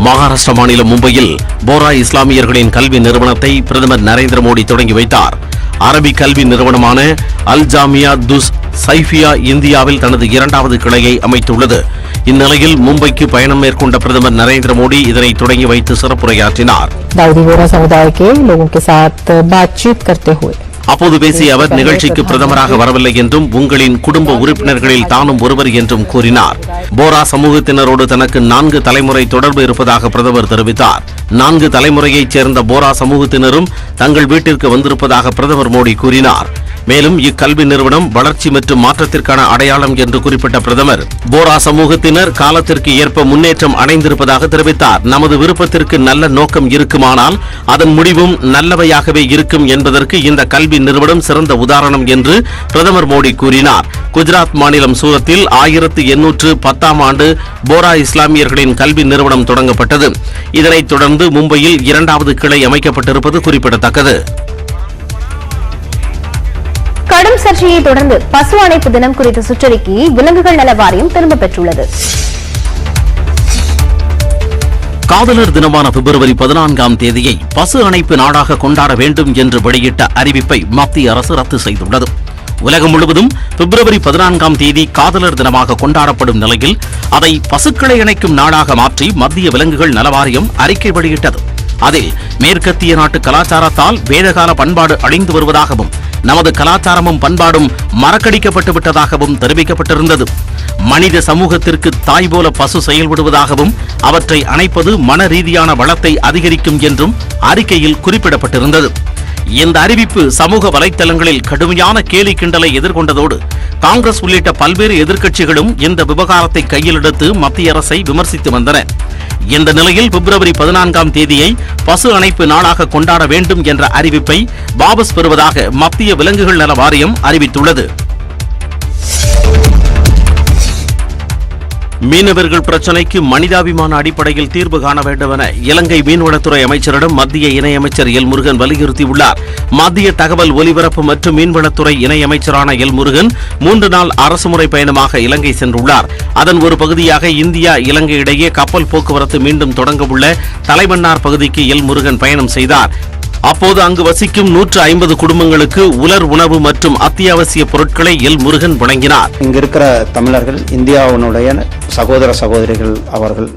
மகாராஷ்டிர மாநிலம் மும்பையில் போரா இஸ்லாமியர்களின் கல்வி நிறுவனத்தை பிரதமர் நரேந்திர மோடி தொடங்கி வைத்தார். அரபிக் கல்வி நிறுவனமான அல் ஜாமியா துஸ் சைஃபியா இந்தியாவில் தனது 2வது கிளையை அமைத்துள்ளது. இந்நிலையில் மும்பைக்கு பயணம் மேற்கொண்ட பிரதமர் நரேந்திர மோடி இதனை தொடங்கி வைத்து சிறப்புரையாற்றினார். அப்போது பேசிய அவர் நிகழ்ச்சிக்கு பிரதமராக வரவில்லை என்றும் உங்களின் குடும்ப உறுப்பினர்களில் தானும் ஒருவர் என்றும் கூறினார். போரா சமூகத்தினரோடு தனக்கு 4 தலைமுறை தொடர்பு இருப்பதாக பிரதமர் தெரிவித்தார். 4 தலைமுறையைச் சேர்ந்த போரா சமூகத்தினரும் தங்கள் வீட்டிற்கு வந்திருப்பதாக பிரதமர் மோடி கூறினார். மேலும் இக்கல்வி நிறுவனம் வளர்ச்சி மற்றும் மாற்றத்திற்கான அடையாளம் என்று குறிப்பிட்ட பிரதமர் போரா சமூகத்தினர் காலத்திற்கு ஏற்ப முன்னேற்றம் அடைந்திருப்பதாக தெரிவித்தார். நமது விருப்பத்திற்கு நல்ல நோக்கம் இருக்குமானால் அதன் முடிவும் நல்லவையாகவே இருக்கும் என்பதற்கு இந்த கல்வி நிறுவனம் சிறந்த உதாரணம் என்று பிரதமர் மோடி கூறினார். குஜராத் மாநிலம் சூரத்தில் 1810ஆம் ஆண்டு போரா இஸ்லாமியர்களின் கல்வி நிறுவனம் தொடங்கப்பட்டது. இதனைத் தொடர்ந்து மும்பையில் 2வது கிளை அமைக்கப்பட்டிருப்பது குறிப்பிடத்தக்கது. கடும் சர்ச்சையை தொடர்ந்து பசு அணைப்பு தினம் குறித்த சுற்றறிக்கையை விலங்குகள் நல வாரியம் திரும்பப் பெற்றுள்ளது. காதலர் தினமான பிப்ரவரி 14ஆம் தேதியை பசு அணைப்பு நாடாக கொண்டாட வேண்டும் என்று வெளியிட்ட அறிவிப்பை மத்திய அரசு ரத்து செய்துள்ளது. உலகம் முழுவதும் பிப்ரவரி 14ஆம் தேதி காதலர் தினமாக கொண்டாடப்படும் நிலையில் அதை பசுக்களை இணைக்கும் நாடாக மாற்றி மத்திய விலங்குகள் நல வாரியம் அறிக்கை வெளியிட்டது. அதில் மேற்கத்திய நாட்டு கலாச்சாரத்தால் வேதகால பண்பாடு அழிந்து வருவதாகவும் நமது கலாச்சாரமும் பண்பாடும் மறக்கடிக்கப்பட்டு விட்டதாகவும் தெரிவிக்கப்பட்டிருந்தது. மனித சமூகத்திற்கு தாய் போல பசு செயல்படுவதாகவும் அவற்றை அணைப்பது மன ரீதியான வளத்தை அதிகரிக்கும் என்றும் அறிக்கையில் குறிப்பிடப்பட்டிருந்தது. இந்த அறிவிப்பு சமூக வலைத்தளங்களில் கடுமையான கேலி கிண்டலை எதிர்கொண்டதோடு காங்கிரஸ் உள்ளிட்ட பல்வேறு எதிர்க்கட்சிகளும் இந்த விவகாரத்தை கையில் எடுத்து மத்திய அரசை விமர்சித்து வந்தன. இந்த நிலையில் பிப்ரவரி 14ஆம் தேதியை பசு அணைப்பு நாளாக கொண்டாட வேண்டும் என்ற அறிவிப்பை வாபஸ் பெறுவதாக மத்திய விலங்குகள் நல வாரியம் அறிவித்துள்ளது. மீனவர்கள் பிரச்சினைக்கு மனிதாபிமான அடிப்படையில் தீர்வு காண வேண்டும் என இலங்கை மீன்வளத்துறை அமைச்சரிடம் மத்திய இணையமைச்சர் எல் முருகன் வலியுறுத்தியுள்ளார். மத்திய தகவல் ஒலிபரப்பு மற்றும் மீன்வளத்துறை இணையமைச்சரான எல் முருகன் 3 நாள் அரசுமுறை பயணமாக இலங்கை சென்றுள்ளார். அதன் ஒரு பகுதியாக இந்தியா இலங்கை இடையே கப்பல் போக்குவரத்து மீண்டும் தொடங்க உள்ள தலைமன்னார் பகுதிக்கு எல் முருகன் பயணம் செய்தார். அப்போது அங்கு வசிக்கும் 150 குடும்பங்களுக்கு உலர் உணவு மற்றும் அத்தியாவசிய பொருட்களை எல் முருகன் வழங்கினார். இங்க இருக்கிற தமிழர்கள், இந்தியாவினுடைய சகோதர சகோதரிகள் அவர்கள்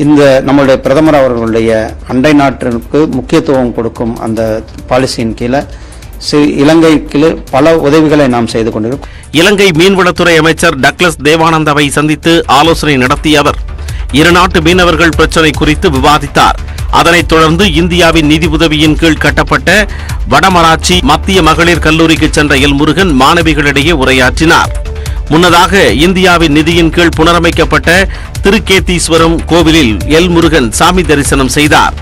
இந்த நம்முடைய பிரதமர் அவர்களுடைய அண்டை நாட்டிற்கு முக்கியத்துவம் கொடுக்கும் அந்த பாலிசியின் கீழே இலங்கைக்கு பல உதவிகளை நாம் செய்து கொண்டிருக்கிறோம். இலங்கை மீன்வளத்துறை அமைச்சர் டக்ளஸ் தேவானந்தாவை சந்தித்து ஆலோசனை நடத்திய அவர் இருநாட்டு மீனவர்கள் பிரச்சினை குறித்து விவாதித்தார். அதனைத் தொடர்ந்து இந்தியாவின் நிதி உதவியின் கீழ் கட்டப்பட்ட வடமராட்சி மத்திய மகளிர் கல்லூரிக்கு சென்ற எல் முருகன் மாணவிகளிடையே உரையாற்றினார். முன்னதாக இந்தியாவின் நிதியின் கீழ் புனரமைக்கப்பட்ட திருக்கேதீஸ்வரம் கோவிலில் எல் முருகன் சாமி தரிசனம் செய்தார்.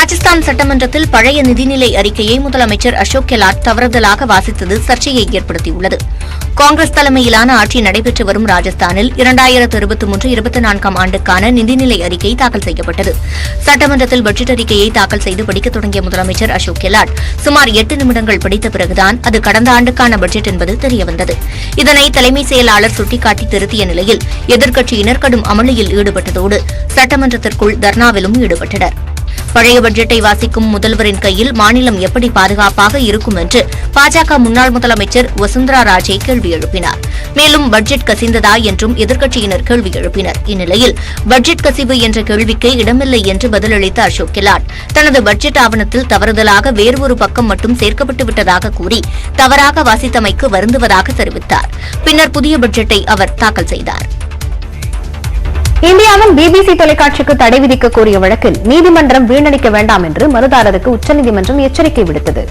ராஜஸ்தான் சட்டமன்றத்தில் பழைய நிதிநிலை அறிக்கையை முதலமைச்சர் அசோக் கெலாட் தவறுதலாக வாசித்தது சர்ச்சையை ஏற்படுத்தியுள்ளது. காங்கிரஸ் தலைமையிலான ஆட்சி நடைபெற்று வரும் ராஜஸ்தானில் 2023-24 ஆண்டுக்கான நிதிநிலை அறிக்கை தாக்கல் செய்யப்பட்டது. சட்டமன்றத்தில் பட்ஜெட் அறிக்கையை தாக்கல் செய்து படிக்கத் தொடங்கிய முதலமைச்சர் அசோக் கெலாட் சுமார் 8 நிமிடங்கள் படித்த பிறகுதான் அது கடந்த ஆண்டுக்கான பட்ஜெட் என்பது தெரியவந்தது. இதனை தலைமை செயலாளர் சுட்டிக்காட்டி திருத்திய நிலையில் எதிர்க்கட்சியினர் கடும் அமளியில் ஈடுபட்டதோடு சட்டமன்றத்திற்குள் தர்ணாவிலும் ஈடுபட்டனர். பழைய பட்ஜெட்டை வாசிக்கும் முதல்வரின் கையில் மாநிலம் எப்படி பாதுகாப்பாக இருக்கும் என்று பாஜக முன்னாள் முதலமைச்சர் வசுந்தரா ராஜே கேள்வி எழுப்பினார். மேலும் பட்ஜெட் கசிந்ததா என்றும் எதிர்க்கட்சியினர் கேள்வி எழுப்பினர். இந்நிலையில் பட்ஜெட் கசிவு என்ற கேள்விக்கே இடமில்லை என்று பதிலளித்த அசோக் கெலாட் தனது பட்ஜெட் ஆவணத்தில் தவறுதலாக வேறு ஒரு பக்கம் மட்டும் சேர்க்கப்பட்டு விட்டதாக கூறி தவறாக வாசித்தமைக்கு வருந்துவதாக தெரிவித்தார். பின்னர் புதிய பட்ஜெட்டை அவர் தாக்கல் செய்தார். இந்தியாவின் பிபிசி தொலைக்காட்சிக்கு தடை விதிக்க கோரிய வழக்கில் நீதிமன்றம் வீணடிக்க வேண்டாம் என்று மனுதாரருக்கு உச்சநீதிமன்றம் எச்சரிக்கை விடுத்தது.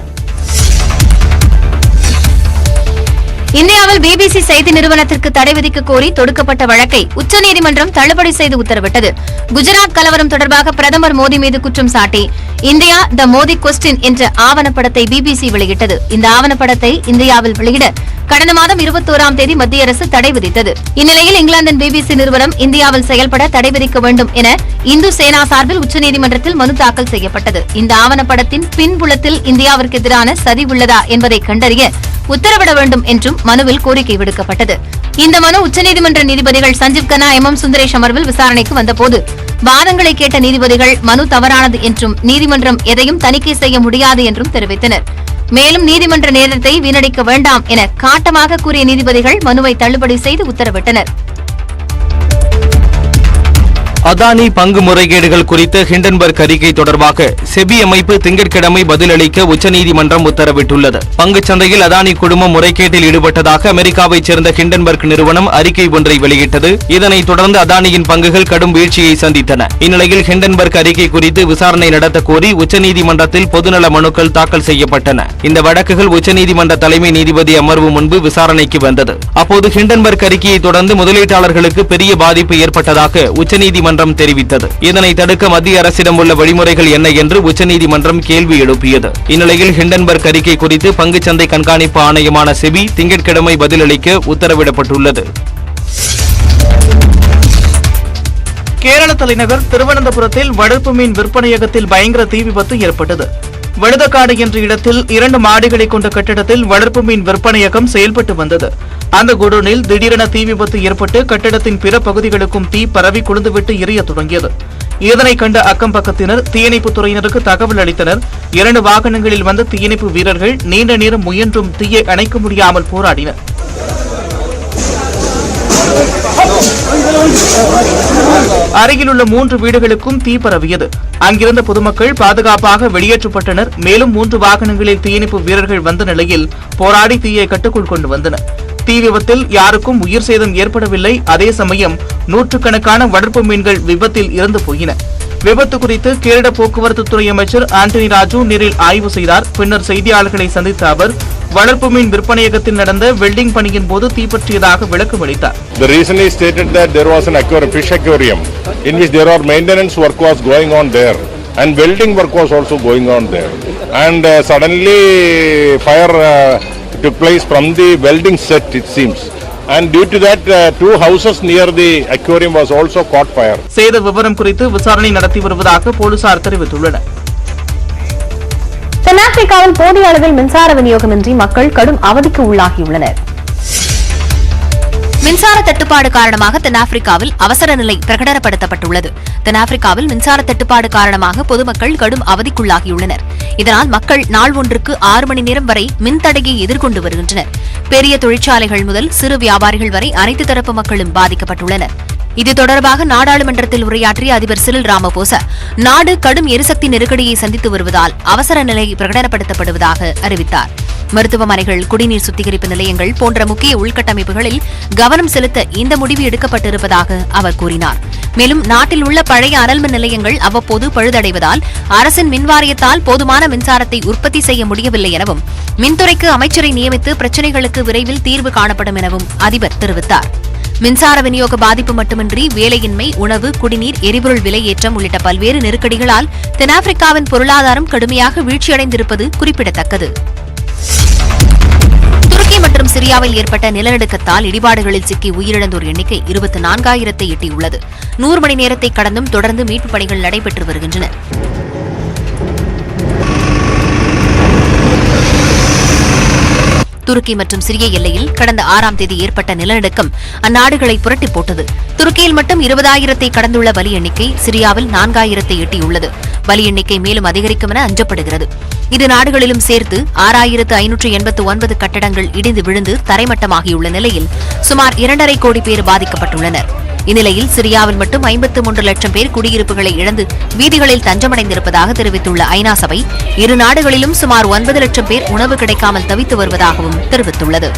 இந்தியாவில் பிபிசி செய்தி நிறுவனத்திற்கு தடை விதிக்க கோரி தொடுக்கப்பட்ட வழக்கை உச்சநீதிமன்றம் தள்ளுபடி செய்து உத்தரவிட்டது. குஜராத் கலவரம் தொடர்பாக பிரதமர் மோடி மீது குற்றம் சாட்டி இந்தியா த மோடி கொஸ்டின் என்ற ஆவணப்படத்தை பிபிசி வெளியிட்டது. இந்த ஆவணப்படத்தை இந்தியாவில் வெளியிட கடந்த மாதம் 21ஆம் தேதி மத்திய அரசு தடை விதித்தது. இந்நிலையில் இங்கிலாந்தின் பிபிசி நிறுவனம் இந்தியாவில் செயல்பட தடை விதிக்க வேண்டும் என இந்து சேனா சார்பில் உச்சநீதிமன்றத்தில் மனு தாக்கல் செய்யப்பட்டது. இந்த ஆவணப்படத்தின் பின்புலத்தில் இந்தியாவிற்கு எதிரான சதி உள்ளதா என்பதை கண்டறிய உத்தரவிட வேண்டும் என்றும் மனுவில் கோரிக்கை விடுக்கப்பட்டது. இந்த மனு உச்சநீதிமன்ற நீதிபதிகள் சஞ்சீவ் கன்னா, எம் சுந்தரேஷ் அமர்வில் விசாரணைக்கு வந்தபோது வாதங்களை கேட்ட நீதிபதிகள் மனு தவறானது என்றும் நீதிமன்றம் எதையும் தணிக்கை செய்ய முடியாது என்றும் தெரிவித்தனர். மேலும் நீதிமன்ற நேரத்தை வீணடிக்க வேண்டாம் என காட்டமாக கூறிய நீதிபதிகள் மனுவை தள்ளுபடி செய்து உத்தரவிட்டனர். அதானி பங்கு முறைகேடுகள் குறித்த ஹிண்டன்பர்க் அறிக்கை தொடர்பாக செபி அமைப்பு திங்கட்கிழமை பதிலளிக்க உச்சநீதிமன்றம் உத்தரவிட்டுள்ளது. பங்குச் சந்தையில் அதானி குழுமம் முறைகேட்டில் ஈடுபட்டதாக அமெரிக்காவைச் சேர்ந்த ஹிண்டன்பர்க் நிறுவனம் அறிக்கை ஒன்றை வெளியிட்டது. இதனைத் தொடர்ந்து அதானியின் பங்குகள் கடும் வீழ்ச்சியை சந்தித்தன. இந்நிலையில் ஹிண்டன்பர்க் அறிக்கை குறித்து விசாரணை நடத்த கோரி உச்சநீதிமன்றத்தில் பொதுநல மனுக்கள் தாக்கல் செய்யப்பட்டன. இந்த வழக்குகள் உச்சநீதிமன்ற தலைமை நீதிபதி அமர்வு முன்பு விசாரணைக்கு வந்தது. அப்போது ஹிண்டன்பர்க் அறிக்கையை தொடர்ந்து முதலீட்டாளர்களுக்கு பெரிய பாதிப்பு ஏற்பட்டதாக உச்சநீதிமன்றம் தெரிவித்தது. இதனை தடுக்க மத்திய அரசிடம் உள்ள வழிமுறைகள் என்ன என்று உச்சநீதிமன்றம் கேள்வி எழுப்பியது. இந்நிலையில் ஹிண்டன்பர்க் அறிக்கை குறித்து பங்குச்சந்தை கண்காணிப்பு ஆணையமான செபி திங்கட்கிழமை பதிலளிக்க உத்தரவிடப்பட்டுள்ளது. கேரள தலைநகர் திருவனந்தபுரத்தில் வளர்ப்பு மீன் விற்பனையகத்தில் பயங்கர தீ விபத்து ஏற்பட்டது. வழுதக்காடு என்ற இடத்தில் 2 மாடிகளை கொண்ட கட்டிடத்தில் வளர்ப்பு மீன் விற்பனையகம் செயல்பட்டு வந்தது. அந்த குடோனில் திடீரென தீ விபத்து ஏற்பட்டு கட்டிடத்தின் பிற பகுதிகளுக்கும் தீ பரவி கொழுந்துவிட்டு எரிய தொடங்கியது. இதனை கண்ட அக்கம் பக்கத்தினர் தீயணைப்புத் துறையினருக்கு தகவல் அளித்தனர். 2 வாகனங்களில் வந்த தீயணைப்பு வீரர்கள் நீண்ட நேரம் முயன்றும் தீயை அணைக்க முடியாமல் போராடினர். அருகிலுள்ள 3 வீடுகளுக்கும் தீ பரவியது. அங்கிருந்த பொதுமக்கள் பாதுகாப்பாக வெளியேற்றப்பட்டனர். மேலும் 3 வாகனங்களில் தீயணைப்பு வீரர்கள் வந்த நிலையில் போராடி தீயை கட்டுக்குள் கொண்டு வந்தனர். தீ விபத்தில் யாருக்கும் உயிர் சேதம் ஏற்படவில்லை. அதே சமயம் நூற்றுக்கணக்கான வளர்ப்பு மீன்கள் விபத்தில் இறந்து போயின. விபத்து குறித்து கேரள போக்குவரத்து துறை அமைச்சர் ஆண்டனி ராஜு நேரில் ஆய்வு செய்தார். பின்னர் செய்தியாளர்களை சந்தித்த அவர் வளர்ப்பு மீன் விற்பனையகத்தில் நடந்த வெல்டிங் பணியின் போது தீப்பற்றியதாக விளக்கம் அளித்தார். The reason is stated that there was an fish aquarium in which there are maintenance work was going on there and welding work was also going on there, and suddenly fire took place from the welding set, it seems. And due to that, 2 houses near the aquarium was also caught fire. சேத விவரம் குறித்து விசாரணை நடத்தி வருவதாக போலீசார் தெரிவித்துள்ளனர். தென்னாப்பிரிக்காவில் போதிய அளவில் மின்சார விநியோகமின்றி மக்கள் கடும் அவதிக்கு உள்ளாகியுள்ளனர். மின்சார தட்டுப்பாடு காரணமாக தென்னாப்பிரிக்காவில் அவசர நிலை பிரகடனப்படுத்தப்பட்டுள்ளது. தென்னாப்பிரிக்காவில் மின்சார தட்டுப்பாடு காரணமாக பொதுமக்கள் கடும் அவதிக்குள்ளாகியுள்ளனர். இதனால் மக்கள் நாள் ஒன்றுக்கு 6 மணி நேரம் வரை மின்தடையை எதிர்கொண்டு வருகின்றனர். பெரிய தொழிற்சாலைகள் முதல் சிறு வியாபாரிகள் வரை அனைத்து தரப்பு மக்களும் பாதிக்கப்பட்டுள்ளனர். இது தொடர்பாக நாடாளுமன்றத்தில் உரையாற்றிய அதிபர் சிரில் ராமபோசா நாடு கடும் எரிசக்தி நெருக்கடியை சந்தித்து வருவதால் அவசர நிலை பிரகடனப்படுத்தப்படுவதாக அறிவித்தார். மருத்துவமனைகள், குடிநீர் சுத்திகரிப்பு நிலையங்கள் போன்ற முக்கிய உள்கட்டமைப்புகளில் கவனம் செலுத்த இந்த முடிவு எடுக்கப்பட்டிருப்பதாக அவர் கூறினார். மேலும் நாட்டில் உள்ள பழைய அனல்மின் நிலையங்கள் அவ்வப்போது பழுதடைவதால் அரசின் மின்வாரியத்தால் போதுமான மின்சாரத்தை உற்பத்தி செய்ய முடியவில்லை எனவும் மின்துறைக்கு அமைச்சரை நியமித்து பிரச்சினைகளுக்கு விரைவில் தீர்வு காணப்படும் எனவும் அதிபர் தெரிவித்தார். மின்சார விநியோக பாதிப்பு மட்டுமின்றி வேலையின்மை, உணவு, குடிநீர், எரிபொருள் விலை ஏற்றம் உள்ளிட்ட பல்வேறு நெருக்கடிகளால் தென்னாப்பிரிக்காவின் பொருளாதாரம் கடுமையாக வீழ்ச்சியடைந்திருப்பது குறிப்பிடத்தக்கது. துருக்கி மற்றும் சிரியாவில் ஏற்பட்ட நிலநடுக்கத்தால் இடிபாடுகளில் சிக்கி உயிரிழந்தோர் எண்ணிக்கை 24,000-ஐ எட்டியுள்ளது. 100 மணி நேரத்தை கடந்தும் தொடர்ந்து மீட்புப் பணிகள் நடைபெற்று வருகின்றன. துருக்கி மற்றும் சிரிய எல்லையில் கடந்த 6ஆம் தேதி ஏற்பட்ட நிலநடுக்கம் அந்நாடுகளை புரட்டி போட்டது. துருக்கியில் மட்டும் 20,000-ஐ கடந்துள்ள பலி எண்ணிக்கை சிரியாவில் 4,000-ஐ எட்டியுள்ளது. பலி எண்ணிக்கை மேலும் அதிகரிக்கும் என அஞ்சப்படுகிறது. இரு நாடுகளிலும் சேர்த்து 6,589 கட்டடங்கள் இடிந்து விழுந்து தரைமட்டமாகியுள்ள நிலையில் சுமார் 2.5 கோடி பேர் பாதிக்கப்பட்டுள்ளனர். இந்நிலையில் சிரியாவில் மட்டும் 53 லட்சம் பேர் குடியிருப்புகளை இழந்து வீதிகளில் தஞ்சமடைந்திருப்பதாக தெரிவித்துள்ள ஐநா சபை, இரு நாடுகளிலும் சுமார் 9 லட்சம் பேர் உணவு கிடைக்காமல் தவித்து வருவதாகவும் தெரிவித்துள்ளது.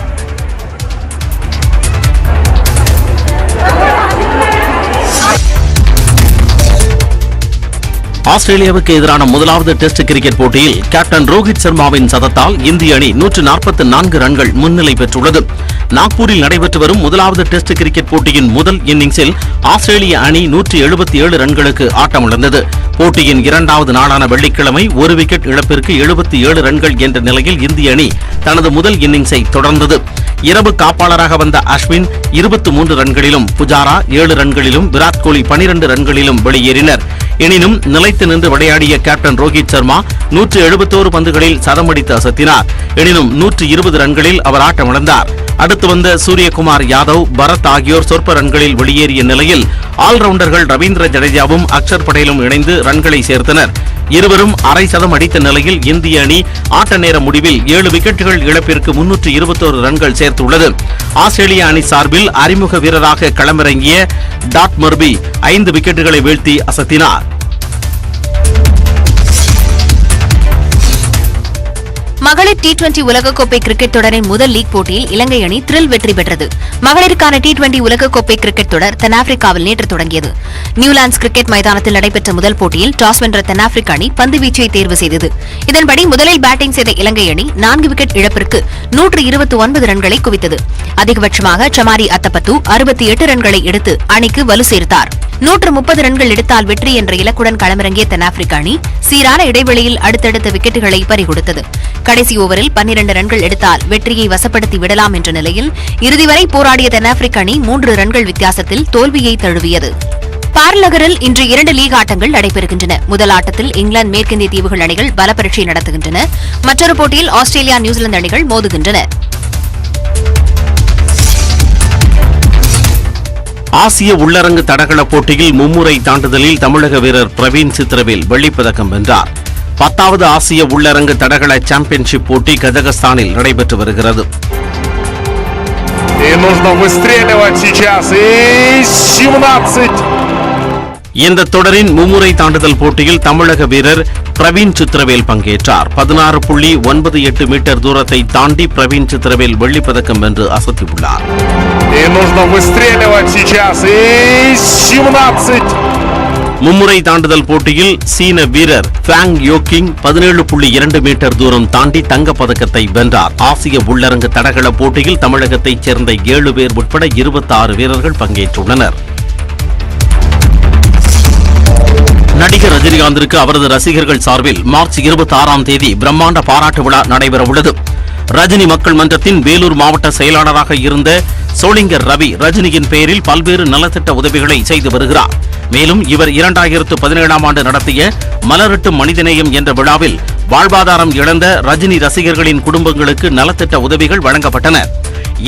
ஆஸ்திரேலியாவுக்கு எதிரான முதலாவது டெஸ்ட் கிரிக்கெட் போட்டியில் கேப்டன் ரோஹித் சர்மாவின் சதத்தால் இந்திய அணி 144 ரன்கள் முன்னிலை பெற்றுள்ளது. நாக்பூரில் நடைபெற்று வரும் முதலாவது டெஸ்ட் கிரிக்கெட் போட்டியின் முதல் இன்னிங்ஸில் ஆஸ்திரேலிய அணி 177 ரன்களுக்கு ஆட்டமிழந்தது. போட்டியின் இரண்டாவது நாளான வெள்ளிக்கிழமை ஒரு விக்கெட் இழப்பிற்கு 77 ரன்கள் என்ற நிலையில் இந்திய அணி தனது முதல் இன்னிங்ஸை தொடர்ந்தது. இரவு காப்பாளராக வந்த அஸ்வின் 23 ரன்களிலும், புஜாரா 7 ரன்களிலும், விராட் கோலி 12 ரன்களிலும் வெளியேறினர். எனினும் நிலைத்து நின்று விளையாடிய கேப்டன் ரோஹித் சர்மா 171 பந்துகளில் சதமடித்து அசத்தினார். எனினும் 120 ரன்களில் அவர் ஆட்டமிழந்தார். அடுத்து வந்த சூரியகுமார் யாதவ், பரத் ஆகியோர் சொற்ப ரன்களில் வெளியேறிய நிலையில் ஆல்ரவுண்டர்கள் ரவீந்திர ஜடேஜாவும் அக்ஷர் படேலும் இணைந்து ரன்களை சேர்த்தனர். இருவரும் அரை சதம் அடித்த நிலையில் இந்திய அணி ஆட்ட நேர முடிவில் 7 விக்கெட்டுகள் இழப்பிற்கு 321 ரன்கள் சேர்த்துள்ளது. ஆஸ்திரேலிய அணி சார்பில் அறிமுக வீரராக களமிறங்கிய டாட் மர்பி 5 விக்கெட்டுகளை வீழ்த்தி அசத்தினார். மகளிர் T20 உலகக்கோப்பை கிரிக்கெட் தொடரின் முதல் லீக் போட்டியில் இலங்கை அணி த்ரில் வெற்றி பெற்றது. மகளிருக்கான T20 உலகக்கோப்பை கிரிக்கெட் தொடர் தென்னாப்பிரிக்காவில் நேற்று தொடங்கியது. நியூலாண்ட்ஸ் கிரிக்கெட் மைதானத்தில் நடைபெற்ற முதல் போட்டியில் டாஸ் வென்ற தென்னாப்பிரிக்க அணி பந்து வீச்சை தேர்வு செய்தது. இதன்படி முதலில் பேட்டிங் செய்த இலங்கை அணி 4 விக்கெட் இழப்பிற்கு 129 ரன்களை குவித்தது. அதிகபட்சமாக சமாரி அத்தப்பத்து 68 ரன்களை எடுத்து அணிக்கு வலு சேர்த்தார். 130 ரன்கள் எடுத்தால் வெற்றி என்ற இலக்குடன் களமிறங்கிய தென்னாப்பிரிக்க அணி சீரான இடைவெளியில் அடுத்தடுத்த விக்கெட்டுகளை பறிகொடுத்தது. கடைசி ஓவரில் 12 ரன்கள் எடுத்தால் வெற்றியை வசப்படுத்தி விடலாம் என்ற நிலையில் இறுதி வரை போராடிய தென்னாப்பிரிக்க அணி 3 ரன்கள் வித்தியாசத்தில் தோல்வியை தழுவியது. பார்லகரில் இன்று 2 லீக் ஆட்டங்கள் நடைபெறுகின்றன. முதல் ஆட்டத்தில் இங்கிலாந்து மேற்கிந்திய தீவுகள் அணிகள் பல பரீட்சை நடத்துகின்றன. மற்றொரு போட்டியில் ஆஸ்திரேலியா நியூசிலாந்து அணிகள் மோதுகின்றன. ஆசிய உள்ளரங்கு தடகள போட்டியில் மும்முறை தாண்டுதலில் தமிழக வீரர் பிரவீன் சித்திரவேல் வெள்ளிப்பதக்கம் வென்றார். 10வது ஆசிய உள்ளரங்கு தடகள சாம்பியன்ஷிப் போட்டி கஜகஸ்தானில் நடைபெற்று வருகிறது. இந்த தொடரின் மும்முறை தாண்டுதல் போட்டியில் தமிழக வீரர் பிரவீன் சித்திரவேல் பங்கேற்றார். 16.98 மீட்டர் தூரத்தை தாண்டி பிரவீன் சித்திரவேல் வெள்ளிப்பதக்கம் வென்று அசத்தியுள்ளார். மும்முறை தாண்டுதல் போட்டியில் சீன வீரர் ஃபேங் யோக்கிங் 17.2 மீட்டர் தூரம் தாண்டி தங்கப் பதக்கத்தை வென்றார். ஆசிய உள்ளரங்கு தடகள போட்டியில் தமிழகத்தைச் சேர்ந்த 7 பேர் உட்பட 26 வீரர்கள் பங்கேற்றுள்ளனர். நடிகர் ரஜினிகாந்திற்கு அவரது ரசிகர்கள் சார்பில் மார்ச் 26ஆம் தேதி பிரம்மாண்ட பாராட்டு விழா நடைபெறவுள்ளது. ரஜினி மக்கள் மன்றத்தின் வேலூர் மாவட்ட செயலாளராக இருந்த சோளிங்கர் ரவி ரஜினியின் பெயரில் பல்வேறு நலத்திட்ட உதவிகளை செய்து வருகிறார். மேலும் இவர் 2017ஆம் ஆண்டு நடத்திய மலரட்டும் மனிதநேயம் என்ற விழாவில் வாழ்வாதாரம் இழந்த ரஜினி ரசிகர்களின் குடும்பங்களுக்கு நலத்திட்ட உதவிகள் வழங்கப்பட்டன.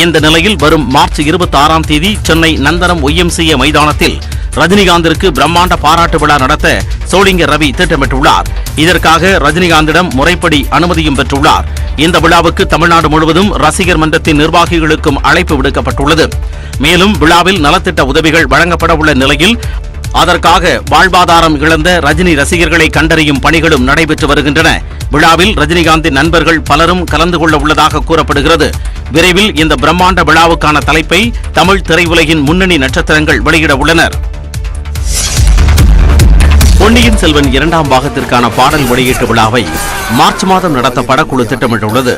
இந்த நிலையில் வரும் மார்ச் 26ஆம் தேதி சென்னை நந்தனம் YMCA மைதானத்தில் ரஜினிகாந்திற்கு பிரம்மாண்ட பாராட்டு விழா நடத்த சோளிங்கர் ரவி திட்டமிட்டுள்ளார். இதற்காக ரஜினிகாந்திடம் முறைப்படி அனுமதியும் பெற்றுள்ளார். இந்த விழாவுக்கு தமிழ்நாடு முழுவதும் ரசிகர் மன்றத்தின் நிர்வாகிகளுக்கும் அழைப்பு விடுக்கப்பட்டுள்ளது. மேலும் விழாவில் நலத்திட்ட உதவிகள் வழங்கப்பட உள்ள நிலையில் அதற்காக வாழ்வாதாரம் இழந்த ரஜினி ரசிகர்களை கண்டறியும் பணிகளும் நடைபெற்று வருகின்றன. விழாவில் ரஜினிகாந்தின் நண்பர்கள் பலரும் கலந்து கொள்ள உள்ளதாக கூறப்படுகிறது. விரைவில் இந்த பிரம்மாண்ட விழாவுக்கான தலைப்பை தமிழ் திரையுலகின் முன்னணி நட்சத்திரங்கள் வெளியிட உள்ளனர். பொன்னியின் செல்வன் இரண்டாம் பாகத்திற்கான பாடல் வெளியீட்டு விழாவை மார்ச் மாதம் நடத்த படக்குழு திட்டமிட்டுள்ளது.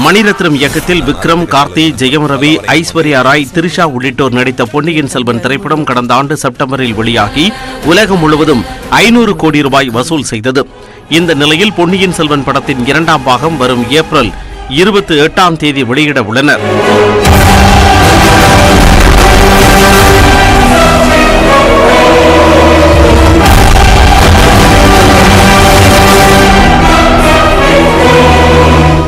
மணிரத்னம் இயக்கத்தில் விக்ரம், கார்த்தி, ஜெயம் ரவி, ஐஸ்வர்யா ராய், திரிஷா உள்ளிட்டோர் நடித்த பொன்னியின் செல்வன் திரைப்படம் கடந்த ஆண்டு செப்டம்பரில் வெளியாகி உலகம் முழுவதும் 500 கோடி ரூபாய் வசூல் செய்தது. இந்த நிலையில் பொன்னியின் செல்வன் படத்தின் இரண்டாம் பாகம் வரும் ஏப்ரல் 28ஆம் தேதி வெளியிட உள்ளனர்.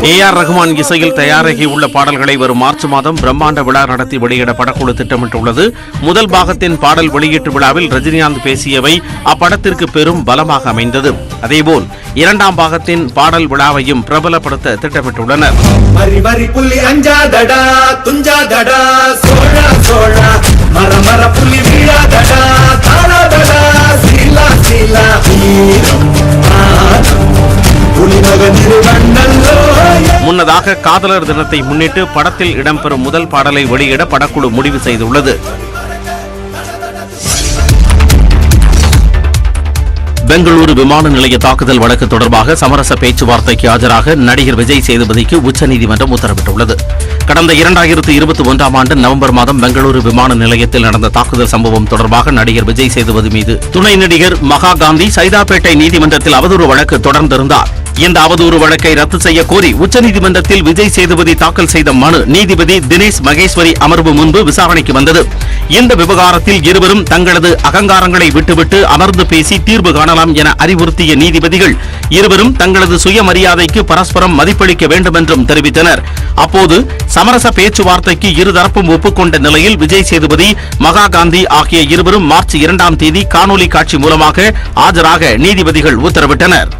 ஏ.ஆர். ரஹ்மான் இசையில் தயாராகி உள்ள பாடல்களை வரும் மார்ச் மாதம் பிரம்மாண்ட விழா நடத்தி வெளியிட படக்குழு திட்டமிட்டுள்ளது. முதல் பாகத்தின் பாடல் வெளியீட்டு விழாவில் ரஜினிகாந்த் பேசியவை அப்படத்திற்கு பெரும் பலமாக அமைந்தது. அதேபோல் இரண்டாம் பாகத்தின் பாடல் விழாவையும் பிரபலப்படுத்த திட்டமிட்டுள்ளனர். முன்னதாக காதலர் தினத்தை முன்னிட்டு படத்தில் இடம்பெறும் முதல் பாடலை வெளியிட படக்குழு முடிவு செய்துள்ளது. பெங்களூரு விமான நிலைய தாக்குதல் வழக்கு தொடர்பாக சமரச பேச்சுவார்த்தைக்கு ஆஜராக நடிகர் விஜய் சேதுபதிக்கு உச்சநீதிமன்றம் உத்தரவிட்டுள்ளது. கடந்த 2021ஆம் ஆண்டு நவம்பர் மாதம் பெங்களூரு விமான நிலையத்தில் நடந்த தாக்குதல் சம்பவம் தொடர்பாக நடிகர் விஜய் சேதுபதி மீது துணை நடிகர் மகா காந்தி சைதாப்பேட்டை நீதிமன்றத்தில் அவதூறு வழக்கு தொடர்ந்திருந்தார். இந்த அவதூறு வழக்கை ரத்து செய்ய கோரி உச்சநீதிமன்றத்தில் விஜய் சேதுபதி தாக்கல் செய்த மனு நீதிபதி தினேஷ் மகேஸ்வரி அமர்வு முன்பு விசாரணைக்கு வந்தது. இந்த விவகாரத்தில் இருவரும் தங்களது அகங்காரங்களை விட்டுவிட்டு அமர்ந்து பேசி தீர்வு காணலாம் என அறிவுறுத்திய நீதிபதிகள் இருவரும் தங்களது சுயமரியாதைக்கு பரஸ்பரம் மதிப்பளிக்க வேண்டும் என்றும் தெரிவித்தனர். அப்போது சமரச பேச்சுவார்த்தைக்கு இருதரப்பும் ஒப்புக்கொண்ட நிலையில் விஜய் சேதுபதி, மகா காந்தி ஆகிய இருவரும் மார்ச் 2ஆம் தேதி காணொலி காட்சி மூலமாக ஆஜராக நீதிபதிகள் உத்தரவிட்டனர்.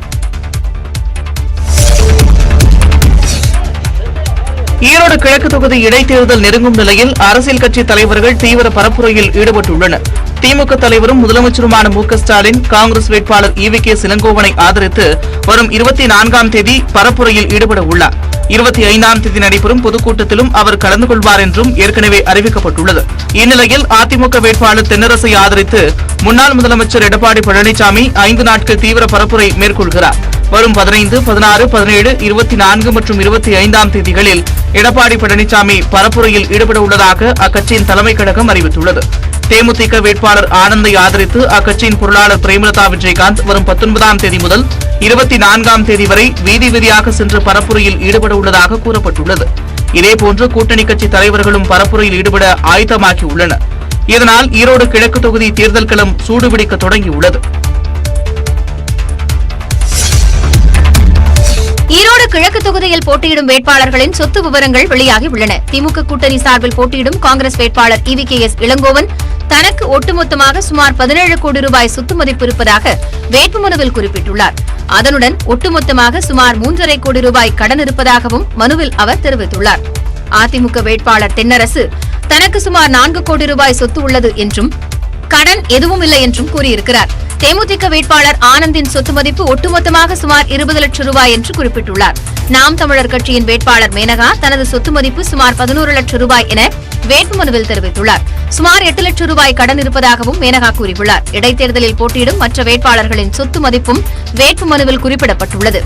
ஈரோடு கிழக்கு தொகுதி இடைத்தேர்தல் நெருங்கும் நிலையில் அரசியல் கட்சி தலைவர்கள் தீவிர பரப்புரையில் ஈடுபட்டுள்ளனர். திமுக தலைவரும் முதலமைச்சருமான மு.க.ஸ்டாலின் காங்கிரஸ் வேட்பாளர் ஈ.வி.கே. இளங்கோவனை ஆதரித்து வரும் 24ஆம் தேதி பரப்புரையில் ஈடுபட உள்ளார். 25ஆம் தேதி நடைபெறும் பொதுக்கூட்டத்திலும் அவர் கலந்து கொள்வார் என்றும் ஏற்கனவே அறிவிக்கப்பட்டுள்ளது. இந்நிலையில் அதிமுக வேட்பாளர் தென்னரசை ஆதரித்து முன்னாள் முதலமைச்சர் எடப்பாடி பழனிசாமி 5 நாட்கள் தீவிர பரப்புரை மேற்கொள்கிறார். வரும் 15, 16, 17, 24 மற்றும் 25ஆம் தேதிகளில் எடப்பாடி பழனிசாமி பரப்புரையில் ஈடுபட உள்ளதாக அக்கட்சியின் தலைமை கழகம் அறிவித்துள்ளது. தேமுதிக வேட்பாளர் ஆனந்தை ஆதரித்து அக்கட்சியின் பொருளாளர் பிரேமலதா விஜயகாந்த் வரும் 19ஆம் தேதி முதல் 24ஆம் தேதி வரை வீதி வீதியாக சென்று பரப்புரையில் ஈடுபட உள்ளதாக கூறப்பட்டுள்ளது. இதேபோன்று கூட்டணி கட்சி தலைவர்களும் பரப்புரையில் ஈடுபட ஆயத்தமாகியுள்ளனர். இதனால் ஈரோடு கிழக்கு தொகுதி தேர்தல் களம் சூடுபிடிக்க தொடங்கியுள்ளது. ஈரோடு கிழக்கு தொகுதியில் போட்டியிடும் வேட்பாளர்களின் சொத்து விவரங்கள் வெளியாகி உள்ளன. திமுக கூட்டணி சார்பில் போட்டியிடும் காங்கிரஸ் வேட்பாளர் ஈ.வி.கே. இளங்கோவன் தனக்கு ஒட்டுமொத்தமாக சுமார் 17 கோடி ரூபாய் சொத்து மதிப்பு இருப்பதாக வேட்புமனுவில் குறிப்பிட்டுள்ளார். அதனுடன் ஒட்டுமொத்தமாக சுமார் 3.5 கோடி ரூபாய் கடன் இருப்பதாகவும் மனுவில் அவர் தெரிவித்துள்ளார். அதிமுக வேட்பாளர் தென்னரசு தனக்கு சுமார் 4 கோடி ரூபாய் சொத்து உள்ளது என்றும் கடன் எதுவும் இல்லை என்றும் கூறியிருக்கிறார். தேமுதிக வேட்பாளர் ஆனந்தின் சொத்து மதிப்பு ஒட்டுமொத்தமாக சுமார் 20 லட்சம் ரூபாய் என்று குறிப்பிட்டுள்ளார். நாம் தமிழர் கட்சியின் வேட்பாளர் மேனகா தனது சொத்து மதிப்பு சுமார் 11 லட்சம் ரூபாய் என வேட்புமனுவில் தெரிவித்துள்ளார். சுமார் 8 லட்சம் ரூபாய் கடன் இருப்பதாகவும் மேனகா கூறியுள்ளார். இடைத்தேர்தலில் போட்டியிடும் மற்ற வேட்பாளர்களின் சொத்து மதிப்பும் வேட்புமனுவில் குறிப்பிடப்பட்டுள்ளது.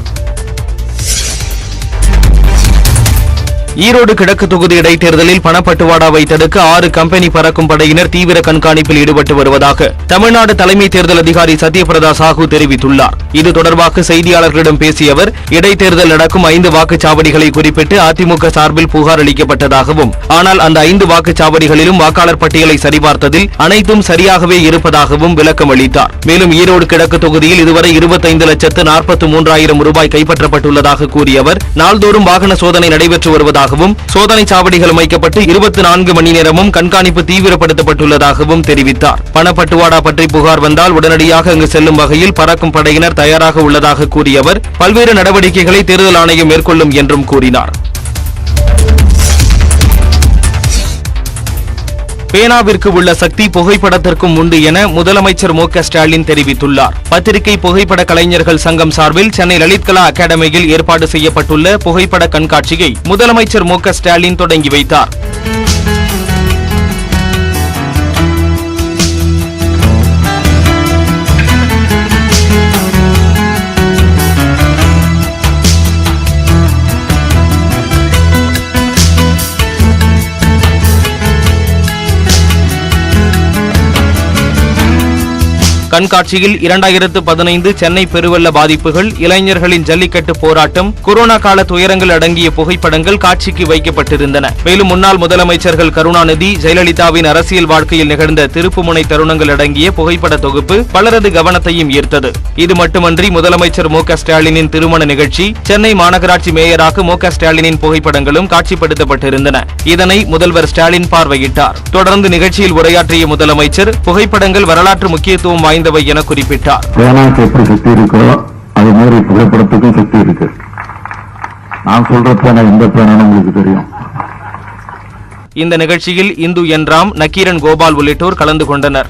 ஈரோடு கிழக்கு தொகுதி இடைத்தேர்தலில் பணப்பட்டுவாடாவை தடுக்க 6 கம்பெனி பறக்கும் படையினர் தீவிர கண்காணிப்பில் ஈடுபட்டு வருவதாக தமிழ்நாடு தலைமை தேர்தல் அதிகாரி சத்யபிரதா சாஹூ தெரிவித்துள்ளார். இது தொடர்பாக செய்தியாளர்களிடம் பேசிய அவர், இடைத்தேர்தல் நடக்கும் 5 வாக்குச்சாவடிகளை குறிப்பிட்டு அதிமுக சார்பில் புகார் அளிக்கப்பட்டதாகவும், ஆனால் அந்த 5 வாக்குச்சாவடிகளிலும் வாக்காளர் பட்டியலை சரிபார்த்ததில் அனைத்தும் சரியாகவே இருப்பதாகவும் விளக்கம் அளித்தார். மேலும் ஈரோடு கிழக்கு தொகுதியில் இதுவரை 25,43,000 ரூபாய் கைப்பற்றப்பட்டுள்ளதாக கூறிய அவர், நாள்தோறும் வாகன சோதனை நடைபெற்று வருவதாக சோதனை சாவடிகள் அமைக்கப்பட்டு 24 மணி நேரமும் கண்காணிப்பு தீவிரப்படுத்தப்பட்டுள்ளதாகவும் தெரிவித்தார். பணப்பட்டுவாடா பற்றி புகார் வந்தால் உடனடியாக அங்கு செல்லும் வகையில் பறக்கும் படையினர் தயாராக உள்ளதாக கூறிய அவர், பல்வேறு நடவடிக்கைகளை தேர்தல் ஆணையம் மேற்கொள்ளும் என்றும் கூறினார். பேனாவிற்கு உள்ள சக்தி புகைப்படத்திற்கும் உண்டு என முதலமைச்சர் மு.க.ஸ்டாலின் தெரிவித்துள்ளார். பத்திரிகை புகைப்பட கலைஞர்கள் சங்கம் சார்பில் சென்னை லலித்கலா அகாடமியில் ஏற்பாடு செய்யப்பட்டுள்ள புகைப்பட கண்காட்சியை முதலமைச்சர் மு.க.ஸ்டாலின் தொடங்கி வைத்தார். கண்காட்சியில் 2015 சென்னை பெருவெள்ள பாதிப்புகள், இளைஞர்களின் ஜல்லிக்கட்டு போராட்டம், கொரோனா கால துயரங்கள் அடங்கிய புகைப்படங்கள் காட்சிக்கு வைக்கப்பட்டிருந்தன. மேலும் முன்னாள் முதலமைச்சர்கள் கருணாநிதி, ஜெயலலிதாவின் அரசியல் வாழ்க்கையில் நிகழ்ந்த திருப்புமுனை தருணங்கள் அடங்கிய புகைப்பட தொகுப்பு பலரது கவனத்தையும் ஈர்த்தது. இது மட்டுமன்றி முதலமைச்சர் மு க ஸ்டாலினின் திருமண நிகழ்ச்சி, சென்னை மாநகராட்சி மேயராக மு க ஸ்டாலினின் புகைப்படங்களும் காட்சிப்படுத்தப்பட்டிருந்தன. இதனை முதல்வர் ஸ்டாலின் பார்வையிட்டார். தொடர்ந்து நிகழ்ச்சியில் உரையாற்றிய முதலமைச்சர் புகைப்படங்கள் வரலாற்று முக்கியத்துவம் வாய்ந்தவை என குறிப்பிட்டார். பேனாக்கு எப்படி சக்தி இருக்கோ அது மாதிரி புகைப்படத்துக்கும் சக்தி இருக்கு. நான் சொல்ற பேனா இந்த பேனான்னு உங்களுக்கு தெரியும். இந்த நிகழ்ச்சியில் இந்து என் ராம், நக்கீரன் கோபால் உள்ளிட்டோர் கலந்து கொண்டனர்.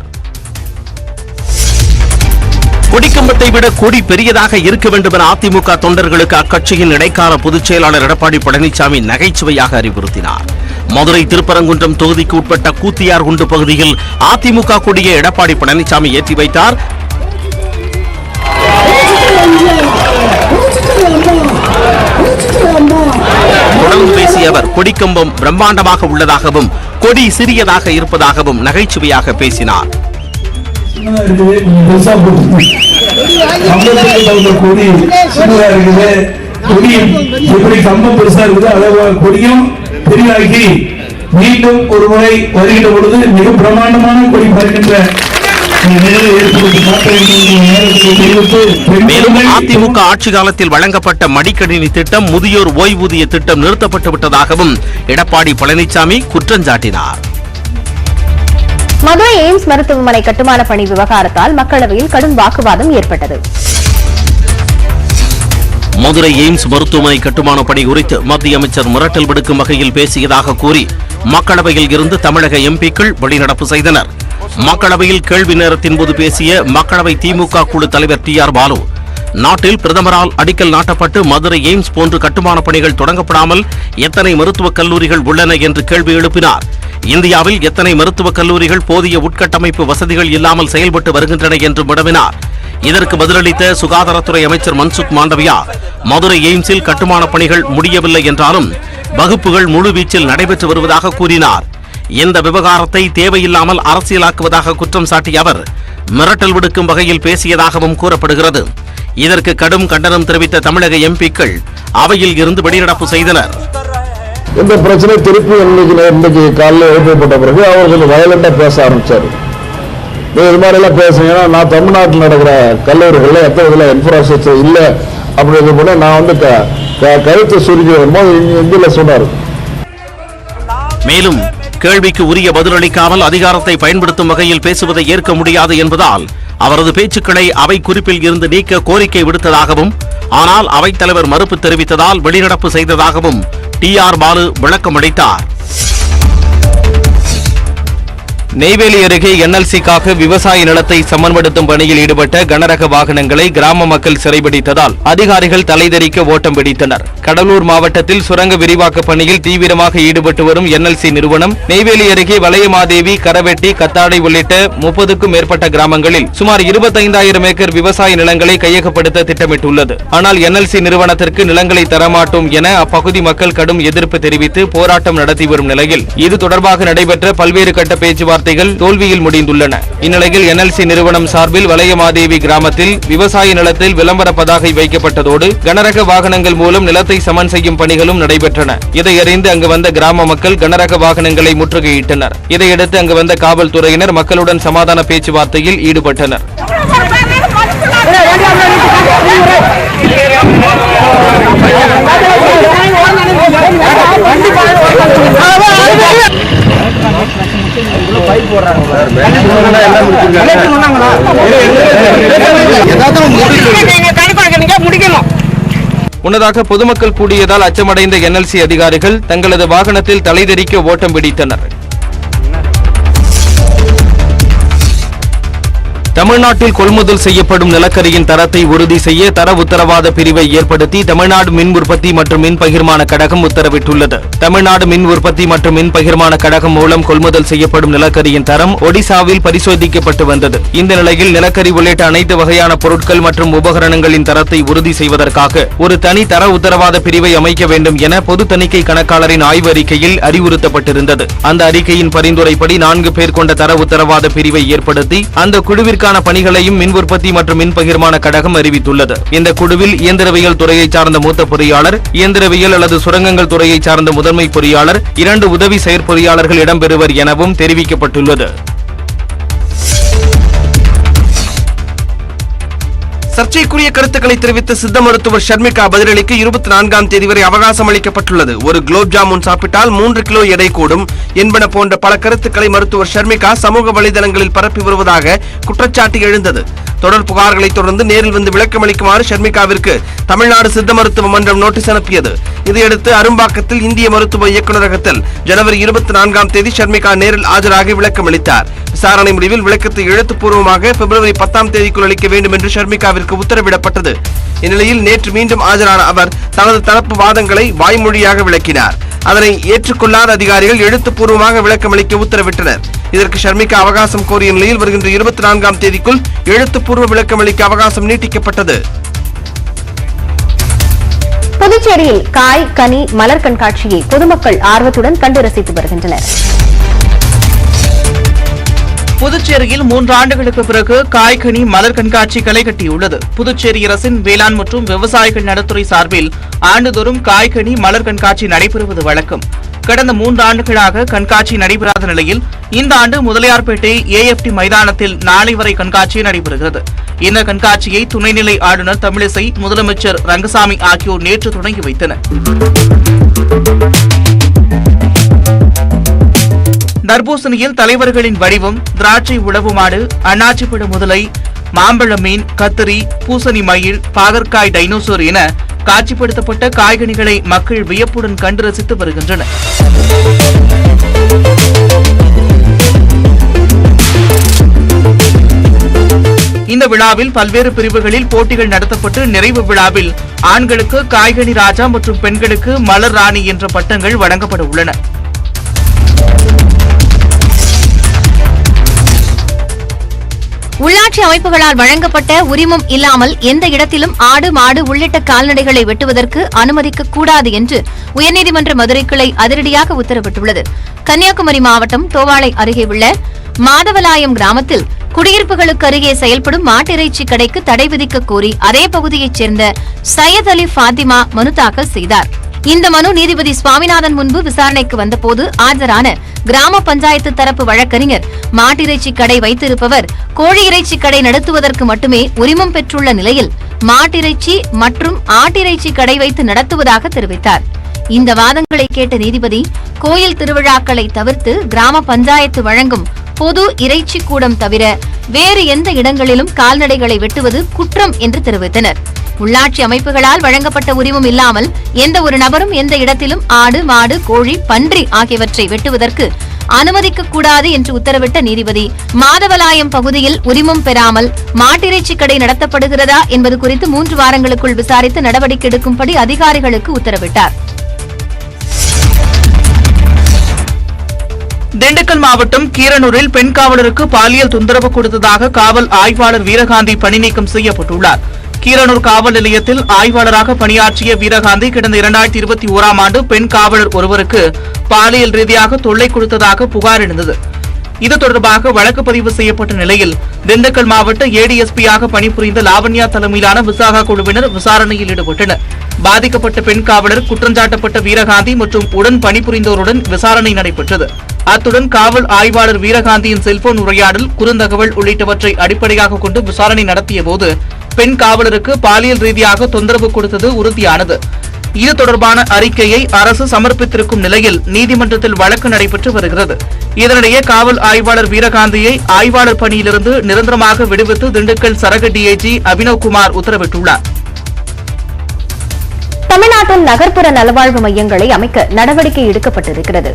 கொடிக்கம்பத்தை விட கொடி பெரியதாக இருக்க வேண்டும் என அதிமுக தொண்டர்களுக்கு அக்கட்சியின் இடைக்கால பொதுச் செயலாளர் எடப்பாடி பழனிசாமி நகைச்சுவையாக அறிவுறுத்தினார். மதுரை திருப்பரங்குன்றம் தொகுதிக்கு உட்பட்ட கூத்தியார்குண்டு பகுதியில் அதிமுக கொடியை எடப்பாடி பழனிசாமி ஏற்றி வைத்தார். தொடர்ந்து பேசிய அவர் கொடிக்கம்பம் பிரம்மாண்டமாக உள்ளதாகவும் கொடி சிறியதாக இருப்பதாகவும் நகைச்சுவையாக பேசினார். மீண்டும் ஒரு முறை வருகின்ற பொழுது மிக பிரமாண்டமான கொடி பார்க்கின்ற மேலும் அதிமுக ஆட்சி காலத்தில் வழங்கப்பட்ட மடிக்கணினி திட்டம், முதியோர் ஓய்வூதிய திட்டம் நிறுத்தப்பட்டு விட்டதாகவும் எடப்பாடி பழனிசாமி குற்றம் சாட்டினார். மதுரை எய்ம்ஸ் மருத்துவமனை கட்டுமான பணி விவகாரத்தால் மக்களவையில் கடும் வாக்குவாதம் ஏற்பட்டது. மதுரை எய்ம்ஸ் மருத்துவமனை கட்டுமான பணி குறித்து மத்திய அமைச்சர் மிரட்டல் விடுக்கும் வகையில் பேசியதாக கூறி மக்களவையில் இருந்து தமிழக எம்பிக்கள் வெளிநடப்பு செய்தனர். மக்களவையில் கேள்வி நேரத்தின் போது பேசிய மக்களவை திமுக குழு தலைவர் TR பாலு, நாட்டில் பிரதமரால் அடிக்கல் நாட்டப்பட்டு மதுரை எய்ம்ஸ் போன்று கட்டுமான பணிகள் தொடங்கப்படாமல் எத்தனை மருத்துவக் கல்லூரிகள் உள்ளன என்று கேள்வி எழுப்பினார். இந்தியாவில் எத்தனை மருத்துவக் கல்லூரிகள் போதிய உட்கட்டமைப்பு வசதிகள் இல்லாமல் செயல்பட்டு வருகின்றன என்று வினவினார். இதற்கு பதிலளித்த சுகாதாரத்துறை அமைச்சர் மன்சுக் மாண்டவியா, மதுரை எய்ம்ஸில் கட்டுமான பணிகள் முடியவில்லை என்றாலும் வகுப்புகள் முழுவீச்சில் நடைபெற்று வருவதாக கூறினார். இந்த விவகாரத்தை தேவையில்லாமல் அரசியலாக்குவதாக குற்றம் சாட்டிய அவர் மிரட்டல் விடுக்கும் வகையில் பேசியதாகவும் கூறப்படுகிறது. இதற்கு கடும் கண்டனம் தெரிவித்த தமிழக எம்பிக்கள் அவையில் இருந்து வெளிநடப்பு செய்தனர். இந்த பிரச்சனை திருப்பி இன்னைக்கு காலையில் எழுப்பப்பட்ட பிறகு அவர் கொஞ்சம் வயலண்டா பேச ஆரம்பிச்சாரு. இது மாதிரி எல்லாம் பேசுங்கன்னா நான் தமிழ்நாட்டில் நடக்கிற கல்லூரிகளில் எத்தனை இன்ஃப்ராஸ்ட்ரக்சர் இல்லை அப்படின்னு போல நான் கருத்து சுருக்கி வரும்போது இந்தியில சொன்னார். மேலும் கேள்விக்கு உரிய பதிலளிக்காமல் அதிகாரத்தை பயன்படுத்தும் வகையில் பேசுவதை ஏற்க முடியாது என்பதால் அவரது பேச்சுக்களை அவை குறிப்பில் இருந்து நீக்க கோரிக்கை விடுத்ததாகவும், ஆனால் அவைத்தலைவர் மறுப்பு தெரிவித்ததால் வெளிநடப்பு செய்ததாகவும் TR பாலு விளக்கம் அளித்தார். நெய்வேலி அருகே NLCக்காக விவசாய நிலத்தை சமன்படுத்தும் பணியில் ஈடுபட்ட கனரக வாகனங்களை கிராம மக்கள் சிறைபிடித்ததால் அதிகாரிகள் தலைதெறிக்க ஓட்டம் பிடித்தனர். கடலூர் மாவட்டத்தில் சுரங்க விரிவாக்க பணியில் தீவிரமாக ஈடுபட்டு வரும் NLC நிறுவனம் நெய்வேலி அருகே வளையமாதேவி, கரவெட்டி, கத்தாடை உள்ளிட்ட 30க்கும் மேற்பட்ட கிராமங்களில் சுமார் 25,000 ஏக்கர் விவசாய நிலங்களை கையகப்படுத்த திட்டமிட்டுள்ளது. ஆனால் NLC நிறுவனத்திற்கு நிலங்களை தரமாட்டோம் என அப்பகுதி மக்கள் கடும் எதிர்ப்பு தெரிவித்து போராட்டம் நடத்தி வரும் நிலையில் இது தொடர்பாக நடைபெற்ற பல்வேறு கட்ட பேச்சுவார்த்தை தோல்வியில் முடிந்துள்ளன. இந்நிலையில் NLC நிறுவனம் சார்பில் வளையமாதேவி கிராமத்தில் விவசாய நிலத்தில் விளம்பர பதாகை வைக்கப்பட்டதோடு கனரக வாகனங்கள் மூலம் நிலத்தை சமன் செய்யும் பணிகளும் நடைபெற்றன. இதையறிந்து அங்கு வந்த கிராம மக்கள் கனரக வாகனங்களை முற்றுகையிட்டனர். இதையடுத்து அங்கு வந்த காவல்துறையினர் மக்களுடன் சமாதான பேச்சுவார்த்தையில் ஈடுபட்டனர். முன்னதாக பொதுமக்கள் கூடியதால் அச்சமடைந்த NLC அதிகாரிகள் தங்களது வாகனத்தில் தலைதெறிக்க ஓட்டம் பிடித்தனர். தமிழ்நாட்டில் கொள்முதல் செய்யப்படும் நிலக்கரியின் தரத்தை உறுதி செய்ய தர உத்தரவாத பிரிவை ஏற்படுத்தி தமிழ்நாடு மின் உற்பத்தி மற்றும் மின் பகிர்மான கழகம் உத்தரவிட்டுள்ளது. தமிழ்நாடு மின் உற்பத்தி மற்றும் மின் பகிர்மான கழகம் மூலம் கொள்முதல் செய்யப்படும் நிலக்கரியின் தரம் ஒடிசாவில் பரிசோதிக்கப்பட்டு வந்தது. இந்த நிலையில் நிலக்கரி உள்ளிட்ட அனைத்து வகையான பொருட்கள் மற்றும் உபகரணங்களின் தரத்தை உறுதி செய்வதற்காக ஒரு தனி தர உத்தரவாத பிரிவை அமைக்க வேண்டும் என பொது தணிக்கை கணக்காளரின் ஆய்வு அறிக்கையில் அறிவுறுத்தப்பட்டிருந்தது. அந்த அறிக்கையின் பரிந்துரைப்படி 4 பேர் கொண்ட தர உத்தரவாத பிரிவை ஏற்படுத்தி அந்த குழுவிற்கு இதற்கான பணிகளையும் மின் உற்பத்தி மற்றும் மின் பகிர்மான கழகம் அறிவித்துள்ளது. இந்த குழுவில் இயந்திரவியல் துறையை சார்ந்த மூத்த பொறியாளர், இயந்திரவியல் அல்லது சுரங்கங்கள் துறையை சார்ந்த முதன்மை பொறியாளர், 2 உதவி செயற்பொறியாளர்கள் இடம்பெறுவர் எனவும் தெரிவிக்கப்பட்டுள்ளது. சர்ச்சைக்குரிய கருத்துக்களை தெரிவித்த சித்த மருத்துவர் ஷர்மிகா பதிலளிக்க 24ஆம் தேதி வரை அவகாசம் அளிக்கப்பட்டுள்ளது. ஒரு குலோப் ஜாமுன் சாப்பிட்டால் 3 கிலோ எடை கூடும் என்பன போன்ற பல கருத்துக்களை மருத்துவர் ஷர்மிகா சமூக வலைதளங்களில் பரப்பி வருவதாக குற்றச்சாட்டு எழுந்தது. தொடர் புகார்களை தொடர்ந்து நேரில் வந்து விளக்கமளிக்குமாறு ஷர்மிகாவிற்கு தமிழ்நாடு சித்த மருத்துவ மன்றம் நோட்டீஸ் அனுப்பியது. இதையடுத்து அரும்பாக்கத்தில் இந்திய மருத்துவ இயக்குநரகத்தில் ஜனவரி 24ஆம் தேதி ஷர்மிகா நேரில் ஆஜராகி விளக்கமளித்தார். விசாரணை முடிவில் விளக்கத்தை எழுத்துப்பூர்வமாக பிப்ரவரி 10ஆம் தேதிக்குள் அளிக்க வேண்டும் என்று ஷர்மிகாவிற்கு உத்தரவிடப்பட்டது. இந்நிலையில் நேற்று மீண்டும் ஆஜரான அவர் தனது தரப்பு வாதங்களை வாய்மொழியாக விளக்கினார். அதனை ஏற்றுக்கொள்ளாத அதிகாரிகள் எழுத்துப்பூர்வமாக விளக்கமளிக்க உத்தரவிட்டனர். இதற்கு ஷர்மிகா அவகாசம் கோரிய நிலையில் வருகின்ற 24ஆம் தேதிக்குள் எழுத்துப்பூர்வ விளக்கமளிக்க அவகாசம் நீட்டிக்கப்பட்டது. புதுச்சேரியில் காய், கனி, மலர் கண்காட்சியை பொதுமக்கள் ஆர்வத்துடன் கண்டு ரசித்து வருகின்றனர். புதுச்சேரியில் 3 ஆண்டுகளுக்கு பிறகு காய்கனி மலர் கண்காட்சி களை கட்டியுள்ளது. புதுச்சேரி அரசின் வேளாண் மற்றும் விவசாயிகள் நலத்துறை சார்பில் ஆண்டுதோறும் காய்கனி மலர் கண்காட்சி நடைபெறுவது வழக்கம். கடந்த 3 ஆண்டுகளாக கண்காட்சி நடைபெறாத நிலையில் இந்த ஆண்டு முதலியார்பேட்டை AFT மைதானத்தில் நாளை வரை கண்காட்சி நடைபெறுகிறது. இந்த கண்காட்சியை துணைநிலை ஆளுநர் தமிழிசை, முதலமைச்சர் ரங்கசாமி ஆகியோர் நேற்று தொடங்கி வைத்தனர். தர்பூசணியில் தலைவர்களின் வடிவம், திராட்சை உழவு மாடு, அண்ணாச்சிப்பழ முதலை, மாம்பழ மீன், கத்திரி, பூசணி மயில், பாகற்காய் டைனோசர் என காட்சிப்படுத்தப்பட்ட காய்கனிகளை மக்கள் வியப்புடன் கண்டு ரசித்து வருகின்றனர். இந்த விழாவில் பல்வேறு பிரிவுகளில் போட்டிகள் நடத்தப்பட்டு நிறைவு விழாவில் ஆண்களுக்கு காய்கனி ராஜா மற்றும் பெண்களுக்கு மலர் ராணி என்ற பட்டங்கள் வழங்கப்பட உள்ளன. உள்ளாட்சி அமைப்புகளால் வழங்கப்பட்ட உரிமம் இல்லாமல் எந்த இடத்திலும் ஆடு, மாடு உள்ளிட்ட கால்நடைகளை வெட்டுவதற்கு அனுமதிக்க கூடாது என்று உயர்நீதிமன்ற மதுரை கிளை அதிரடியாக உத்தரவிட்டுள்ளது. கன்னியாகுமரி மாவட்டம் தோவாளை அருகே உள்ள மாதவலாயம் கிராமத்தில் குடியிருப்புகளுக்கு அருகே செயல்படும் மாட்டிறைச்சி கடைக்கு தடை விதிக்க கோரி அதே பகுதியைச் சேர்ந்த சையத் அலி ஃபாத்திமா மனு தாக்கல் செய்தார். இந்த மனு நீதிபதி சுவாமிநாதன் முன்பு விசாரணைக்கு வந்தபோது ஆஜரான கிராம பஞ்சாயத்து தரப்பு வழக்கறிஞர் மாட்டிறைச்சி கடை வைத்திருப்பவர் கோழி இறைச்சி கடை நடத்துவதற்கு மட்டுமே உரிமம் பெற்றுள்ள நிலையில் மாட்டிறைச்சி மற்றும் ஆட்டிறைச்சி கடை வைத்து நடத்துவதாக தெரிவித்தார். இந்த வாதங்களை கேட்ட நீதிபதி கோயில் திருவிழாக்களை தவிர்த்து கிராம பஞ்சாயத்து வழங்கும் பொது இறைச்சி கூடம் தவிர வேறு எந்த இடங்களிலும் கால்நடைகளை வெட்டுவது குற்றம் என்று தெரிவித்தனர். உள்ளாட்சி அமைப்புகளால் வழங்கப்பட்ட உரிமம் இல்லாமல் எந்த ஒரு நபரும் எந்த இடத்திலும் ஆடு, மாடு, கோழி, பன்றி ஆகியவற்றை வெட்டுவதற்கு அனுமதிக்க கூடாது என்று உத்தரவிட்ட நீதிபதி மாதவலாயம் பகுதியில் உரிமம் பெறாமல் மாட்டிறைச்சி கடை நடத்தப்படுகிறதா என்பது குறித்து 3 வாரங்களுக்குள் விசாரித்து நடவடிக்கை எடுக்கும்படி அதிகாரிகளுக்கு உத்தரவிட்டார். திண்டுக்கல் மாவட்டம் கீரனூரில் பெண் காவலருக்கு பாலியல் தொந்தரவு கொடுத்ததாக காவல் ஆய்வாளர் வீரகாந்தி பணிநீக்கம் செய்யப்பட்டுள்ளார். கீரனூர் காவல் நிலையத்தில் ஆய்வாளராக பணியாற்றிய வீரகாந்தி கடந்த 2021ஆம் ஆண்டு பெண் காவலர் ஒருவருக்கு பாலியல் ரீதியாக தொல்லை கொடுத்ததாக புகார் எழுந்தது. இது தொடர்பாக வழக்கு பதிவு செய்யப்பட்ட நிலையில் திண்டுக்கல் மாவட்ட ADSP-யாக பணிபுரிந்த லாவண்யா தலைமையிலான விசாகா குழுவினர் விசாரணையில் ஈடுபட்டனர். பாதிக்கப்பட்ட பெண் காவலர், குற்றஞ்சாட்டப்பட்ட வீரகாந்தி மற்றும் உடன் பணிபுரிந்தோருடன் விசாரணை நடைபெற்றது. அத்துடன் காவல் ஆய்வாளர் வீரகாந்தியின் செல்போன் உரையாடல், குறுந்தகவல் உள்ளிட்டவற்றை அடிப்படையாக கொண்டு விசாரணை நடத்திய போது பெண் காவலருக்கு பாலியல் ரீதியாக தொந்தரவு கொடுத்தது உறுதியானது. இது தொடர்பான அறிக்கையை அரசு சமர்ப்பித்திருக்கும் நிலையில் நீதிமன்றத்தில் வழக்கு நடைபெற்று வருகிறது. இதனிடையே காவல் ஆய்வாளர் வீரகாந்தியை ஆய்வாளர் பணியிலிருந்து நிரந்தரமாக விடுவித்து திண்டுக்கல் சரக DIG அபினவ்குமார் உத்தரவிட்டுள்ளார். தமிழ்நாட்டில் நகர்ப்புற நலவாழ்வு மையங்களை அமைக்க நடவடிக்கை எடுக்கப்பட்டிருக்கிறது.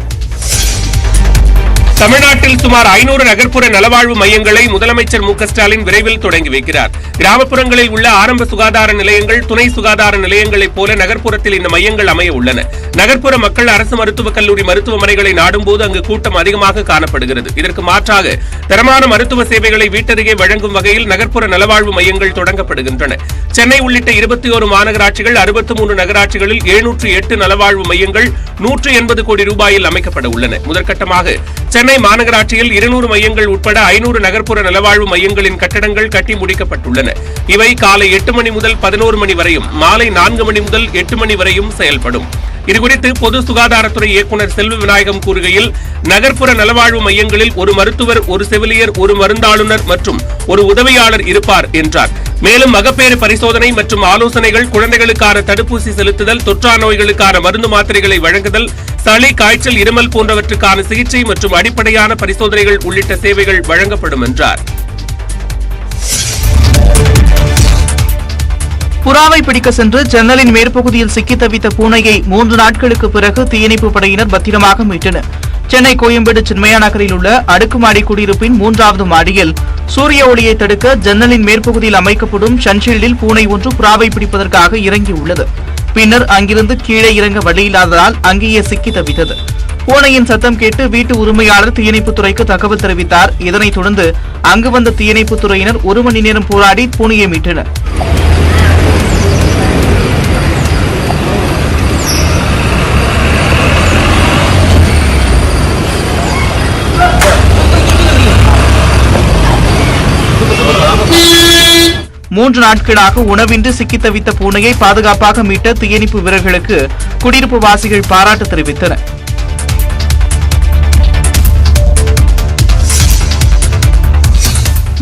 தமிழ்நாட்டில் சுமார் 500 நகர்ப்புற நலவாழ்வு மையங்களை முதலமைச்சர் மு.க.ஸ்டாலின் விரைவில் தொடங்கி வைக்கிறார். கிராமப்புறங்களில் உள்ள ஆரம்ப சுகாதார நிலையங்கள், துணை சுகாதார நிலையங்களைப் போல நகர்ப்புறத்தில் இந்த மையங்கள் அமைய உள்ளன. நகர்ப்புற மக்கள் அரசு மருத்துவக் கல்லூரி மருத்துவமனைகளை நாடும்போது அங்கு கூட்டம் அதிகமாக காணப்படுகிறது. இதற்கு மாற்றாக தரமான மருத்துவ சேவைகளை வீட்டருகே வழங்கும் வகையில் நகர்ப்புற நலவாழ்வு மையங்கள் தொடங்கப்படுகின்றன. சென்னை உள்ளிட்ட 21 மாநகராட்சிகள், 63 நகராட்சிகளில் 708 நலவாழ்வு மையங்கள் 180 கோடி ரூபாயில் அமைக்கப்பட உள்ளன. முதற்கட்டமாக சென்னை சென்னை மாநகராட்சியில் 200 மையங்கள் உட்பட 500 நகர்ப்புற நலவாழ்வு மையங்களின் கட்டடங்கள் கட்டி முடிக்கப்பட்டுள்ளன. இவை காலை 8 மணி முதல் 11 மணி வரையும், மாலை 4 மணி முதல் 8 மணி வரையும் செயல்படும். இதுகுறித்து பொது சுகாதாரத்துறை இயக்குநர் செல்வ விநாயகம் கூறுகையில், நகர்ப்புற நலவாழ்வு மையங்களில் ஒரு மருத்துவர், ஒரு செவிலியர், ஒரு மருந்தாளுநர் மற்றும் ஒரு உதவியாளர் இருப்பார் என்றார். மேலும் மகப்பேறு பரிசோதனை மற்றும் ஆலோசனைகள், குழந்தைகளுக்கான தடுப்பூசி செலுத்துதல், தொற்றா நோய்களுக்கான மருந்து மாத்திரைகளை வழங்குதல், சளி, காய்ச்சல், இருமல் போன்றவற்றுக்கான சிகிச்சை மற்றும் அடிப்படையான பரிசோதனைகள் உள்ளிட்ட சேவைகள் வழங்கப்படும் என்றார். புறாவை பிடிக்க சென்று ஜன்னலின் மேற்பகுதியில் சிக்கி தவித்த பூனையை 3 நாட்களுக்கு பிறகு தீயணைப்பு படையினர் பத்திரமாக மீட்டனர். சென்னை கோயம்பேடு சின்மயா நகரில் உள்ள அடுக்குமாடி குடியிருப்பின் 3வது மாடியில் சூரிய ஒளியை தடுக்க ஜன்னலின் மேற்பகுதியில் அமைக்கப்படும் சன்ஷீல்டில் பூனை ஒன்று புறாவை பிடிப்பதற்காக இறங்கியுள்ளது. பின்னர் அங்கிருந்து கீழே இறங்க வழியில்லாததால் அங்கேயே சிக்கி தவித்தது. பூனையின் சத்தம் கேட்டு வீட்டு உரிமையாளர் தீயணைப்புத்துறைக்கு தகவல் தெரிவித்தார். இதனைத் தொடர்ந்து அங்கு வந்த தீயணைப்புத்துறையினர் 1 மணி நேரம் போராடி பூனையை மீட்டனர். மூன்று நாட்களாக உணவின்றி சிக்கி தவித்த பூனையை பாதுகாப்பாக மீட்ட தீயணைப்பு வீரர்களுக்கு குடியிருப்பு வாசிகள் பாராட்டு தெரிவித்தனர்.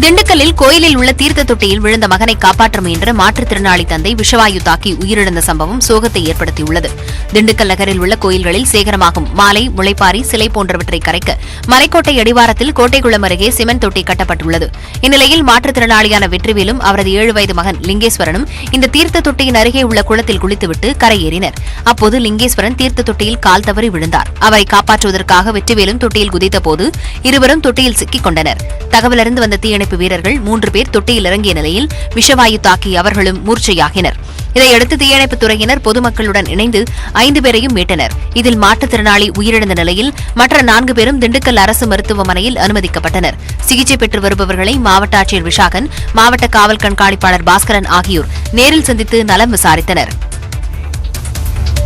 திண்டுக்கல்லில் கோயிலில் உள்ள தீர்த்த தொட்டியில் விழுந்த மகனை காப்பாற்ற முயன்ற மாற்றுத்திறனாளி தந்தை விஷவாயு தாக்கி உயிரிழந்த சம்பவம் சோகத்தை ஏற்படுத்தியுள்ளது. திண்டுக்கல் நகரில் உள்ள கோயில்களில் சேகரமாகும் மாலை, முளைப்பாரி, சிலை போன்றவற்றை கரைக்க மலைக்கோட்டை அடிவாரத்தில் கோட்டைக்குளம் அருகே சிமெண்ட் தொட்டி கட்டப்பட்டுள்ளது. இந்நிலையில் மாற்றுத்திறனாளியான வெற்றிவேலும் அவரது 7 வயது மகன் லிங்கேஸ்வரனும் இந்த தீர்த்த தொட்டியின் அருகே உள்ள குளத்தில் குளித்துவிட்டு கரையேறினர். அப்போது லிங்கேஸ்வரன் தீர்த்த தொட்டியில் கால் தவறி விழுந்தார். அவரை காப்பாற்றுவதற்காக வெற்றிவேலும் தொட்டியில் குதித்தபோது இருவரும் தொட்டியில் சிக்கிக் கொண்டனர். தகவலறிந்து வந்த தீயணைப்பு வீரர்கள் 3 பேர் தொட்டியில் இறங்கிய நிலையில் விஷவாயு தாக்கி அவர்களும் மூர்ச்சையாகினர். இதையடுத்து தீயணைப்புத் துறையினர் பொதுமக்களுடன் இணைந்து 5 பேரையும் மீட்டனர். இதில் மாற்றுத்திறனாளி உயிரிழந்த நிலையில் மற்ற 4 பேரும் திண்டுக்கல் அரசு மருத்துவமனையில் அனுமதிக்கப்பட்டனர். சிகிச்சை பெற்று வருபவர்களை மாவட்ட ஆட்சியர் விஷாகன், மாவட்ட காவல் கண்காணிப்பாளர் பாஸ்கரன் ஆகியோர் நேரில் சந்தித்து நலம் விசாரித்தனர்.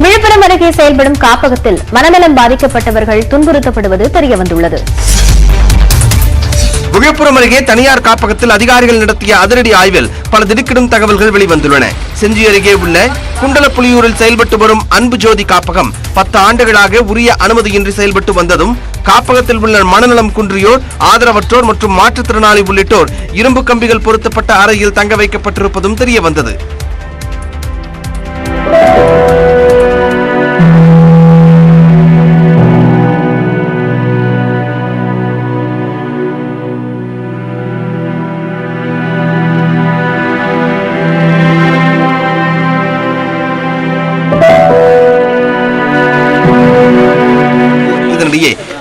விழுப்புரம் அருகே செயல்படும் காப்பகத்தில் மனநலம் பாதிக்கப்பட்டவர்கள் துன்புறுத்தப்படுவது தெரியவந்துள்ளது. விழுப்புரம் அருகே தனியார் காப்பகத்தில் அதிகாரிகள் நடத்திய அதிரடி ஆய்வில் பல திடுக்கிடும் தகவல்கள் வெளிவந்துள்ளன. செஞ்சி அருகே உள்ள குண்டலப்புலியூரில் செயல்பட்டு வரும் அன்பு ஜோதி காப்பகம் 10 ஆண்டுகளாக உரிய அனுமதியின்றி செயல்பட்டு வந்ததும், காப்பகத்தில் உள்ள மனநலம் குன்றியோர், ஆதரவற்றோர் மற்றும் மாற்றுத்திறனாளி உள்ளிட்டோர் இரும்பு கம்பிகள் பொருத்தப்பட்ட அறையில் தங்க வைக்கப்பட்டிருப்பதும் தெரியவந்தது.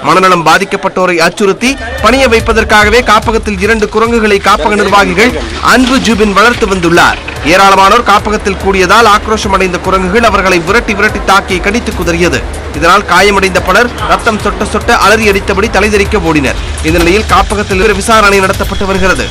மனநலம் பாதிக்கப்பட்டோரை அச்சுறுத்தி பணிய வைப்பதற்காகவே காப்பகத்தில் 2 குரங்குகளை காப்பக நிர்வாகிகள் அன்பு ஜூபின் வளர்த்து வந்துள்ளார். ஏராளமானோர் காப்பகத்தில் கூடியதால் ஆக்ரோஷமடைந்த குரங்குகள் அவர்களை விரட்டி தாக்கி கடித்து குதறியது. இதனால் காயமடைந்த பலர் ரத்தம் சொட்ட சொட்ட அலறி அடித்தபடி தலைதெறிக்க ஓடினர். இந்த நிலையில் காப்பகத்தில் விசாரணை நடத்தப்பட்டு வருகிறது.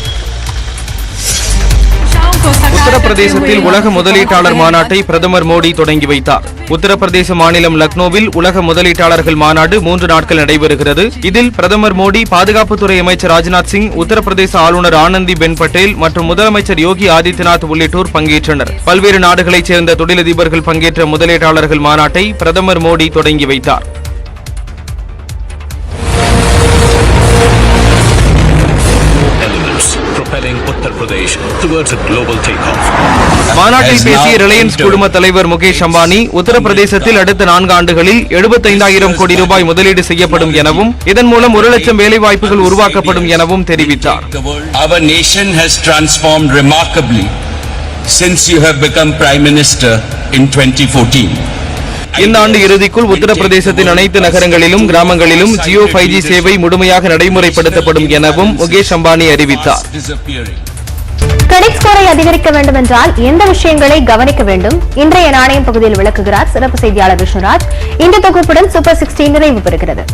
உத்தரப்பிரதேசத்தில் உலக முதலீட்டாளர் மாநாட்டை பிரதமர் மோடி தொடங்கி வைத்தார். உத்தரப்பிரதேச மாநிலம் லக்னோவில் உலக முதலீட்டாளர்கள் மாநாடு 3 நாட்கள் நடைபெறுகிறது. இதில் பிரதமர் மோடி, பாதுகாப்புத்துறை அமைச்சர் ராஜ்நாத் சிங், உத்தரப்பிரதேச ஆளுநர் ஆனந்தி பென் பட்டேல் மற்றும் முதலமைச்சர் யோகி ஆதித்யநாத் உள்ளிட்டோர் பங்கேற்றனர். பல்வேறு நாடுகளைச் சேர்ந்த தொழிலதிபர்கள் பங்கேற்ற முதலீட்டாளர்கள் மாநாட்டை பிரதமர் மோடி தொடங்கி வைத்தார். மாநாட்டில் பேசிய ரிலையன்ஸ் குழும தலைவர் முகேஷ் அம்பானி, உத்தரப்பிரதேசத்தில் அடுத்த 4 ஆண்டுகளில் 75,000 கோடி ரூபாய் முதலீடு செய்யப்படும் எனவும், இதன் மூலம் 1 லட்சம் வேலைவாய்ப்புகள் உருவாக்கப்படும் எனவும் தெரிவித்தார். Our nation has transformed remarkably since you have become Prime Minister in 2014. இந்த ஆண்டு இறுதிக்குள் உத்தரப்பிரதேசத்தின் அனைத்து நகரங்களிலும் கிராமங்களிலும் ஜியோ 5G சேவை முழுமையாக நடைமுறைப்படுத்தப்படும் எனவும் முகேஷ் அம்பானி அறிவித்தார். கிரெடிட் ஸ்கோரை அதிகரிக்க வேண்டும் என்றால் எந்த விஷயங்களை கவனிக்க வேண்டும்? இன்றைய நாணயம் பகுதியில் விளக்குகிறார் சிறப்பு செய்தியாளர் விஷ்ணுராஜ். இந்த தொகுப்புடன் சூப்பர் 16 நிறைவு பெறுகிறது.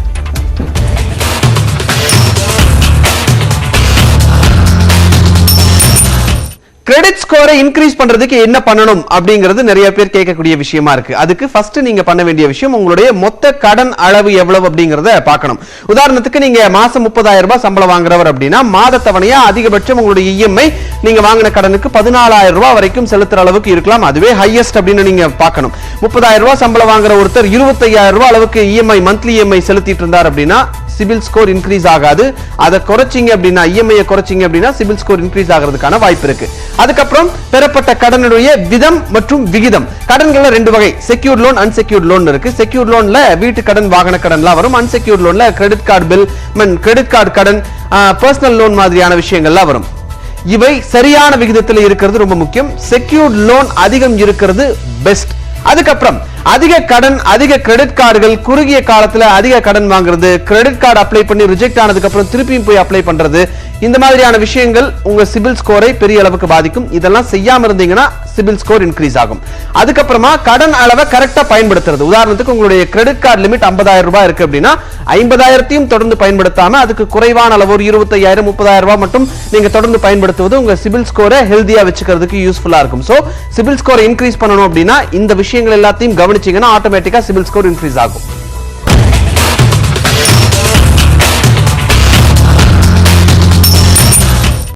கிரெடிட் ஸ்கோரை இன்க்ரீஸ் பண்றதுக்கு என்ன பண்ணணும் அப்படிங்கிறது நிறைய பேர் கேட்கக்கூடிய விஷயமா இருக்கு. அதுக்கு ஃபர்ஸ்ட் நீங்க பண்ண வேண்டிய விஷயம் உங்களுடைய மொத்த கடன் அளவு எவ்வளவு அப்படிங்கறத பார்க்கணும். உதாரணத்துக்கு நீங்க மாசம் 30,000 ரூபாய் சம்பளம் வாங்குறவர் அப்படின்னா மாத தவணையா அதிகபட்சம் உங்களுடைய இஎம்ஐ நீங்க வாங்கின கடனுக்கு 14,000 ரூபாய் வரைக்கும் செலுத்துற அளவுக்கு இருக்கலாம். அதுவே ஹையஸ்ட் அப்படின்னு நீங்க பார்க்கணும். 30,000 ரூபாய் சம்பளம் வாங்குற ஒருத்தர் 25,000 ரூபாய் அளவுக்கு இஎம்ஐ மந்த்லி இஎம்ஐ செலுத்திட்டு இருந்தார் அப்படின்னா சிபில் ஸ்கோர் இன்க்ரீஸ் ஆகாது. அதை குறைச்சிங்க அப்படின்னா இஎம்ஐ குறைச்சிங்க அப்படின்னா சிபில் ஸ்கோர் இன்க்ரீஸ் ஆகிறதுக்கான வாய்ப்பு இருக்கு. அதுக்கப்புறம் பெறப்பட்ட கடனுடைய விதம் மற்றும் விகிதம். கடன்கள்ல ரெண்டு வகை, செக்யூர்ட் லோன், அன்செக்யூர்ட் லோன் இருக்கு. செக்யூர்ட் லோன்ல வீட்டு கடன், வாகன கடன்லாம் வரும். அன்செக்யூர்ட் லோன்ல credit card bill, credit card கடன், பர்சனல் லோன் மாதிரியான விஷயங்கள்லாம் வரும். இவை சரியான விகிதத்தில் இருக்கிறது ரொம்ப முக்கியம். செக்யூர்ட் லோன் அதிகம் இருக்கிறது பெஸ்ட். அதுக்கப்புறம் அதிக கடன், அதிக கிரெடிட் கார்டுகள், குறுகிய காலத்துல அதிக கடன் வாங்குறது, கிரெடிட் கார்டு அப்ளை பண்ணி ரிஜெக்ட் ஆனதுக்கு அப்புறம் திருப்பியும் போய் அப்ளை பண்றது, இந்த மாதிரியான விஷயங்கள் உங்க சிபில் ஸ்கோரை பெரிய அளவுக்கு பாதிக்கும். இதெல்லாம் செய்யாம இருந்தீங்கன்னா சிபில் ஸ்கோர் இன்க்ரீஸ் ஆகும். அதுக்கப்புறமா கடன் அளவை கரெக்டா பயன்படுத்துறது. உதாரணத்துக்கு உங்களுடைய கிரெடிட் கார்டு லிமிட் 50,000 ரூபாய் இருக்கு அப்படின்னா 50,000 தொடர்ந்து பயன்படுத்தாம அதுக்கு குறைவான அளவு ஒரு 25,000 30,000 ரூபாய் மட்டும் நீங்க தொடர்ந்து பயன்படுத்துவது உங்க சிபில் ஸ்கோரை ஹெல்தியா வச்சுக்கிறதுக்கு யூஸ்ஃபுல்லா இருக்கும். சோ சிபில் ஸ்கோரை இன்க்ரீஸ் பண்ணணும் அப்படின்னா இந்த விஷயங்கள் எல்லாத்தையும் கவனிச்சீங்கன்னா ஆட்டோமேட்டிக்கா சிபில் ஸ்கோர் இன்க்ரீஸ் ஆகும்.